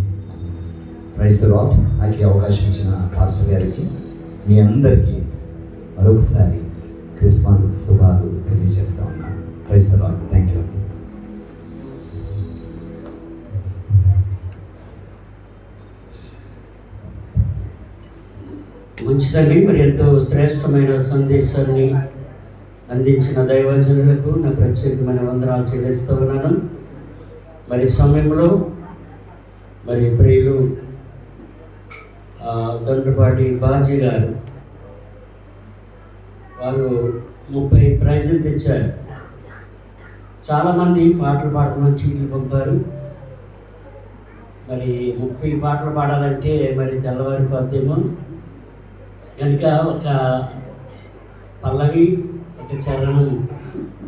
Speaker 5: Praise the lord. నాకు ఈ అవకాశం ఇచ్చిన పాస్టర్ గారికి, మీ అందరికీ మరొకసారి క్రిస్మస్ శుభాలు తెలియజేస్తా ఉన్నాను. Praise the Lord. Thank you.
Speaker 2: మంచిదండి. మరి ఎంతో శ్రేష్టమైన సందేశాన్ని అందించిన దైవజనులకు నా ప్రత్యేకమైన వందనాలు చెల్లిస్తూ ఉన్నాను. మరి సమయంలో మరి ప్రియులు దొండపాటి బాజీ గారు వారు 30 ప్రైజులు తెచ్చారు. చాలామంది పాటలు పాడుతున్న చీట్లు పంపారు. మరి 30 పాటలు పాడాలంటే మరి తెల్లవారిపోద్దేమో కనుక ఒక పల్లవి, ఒక చరణం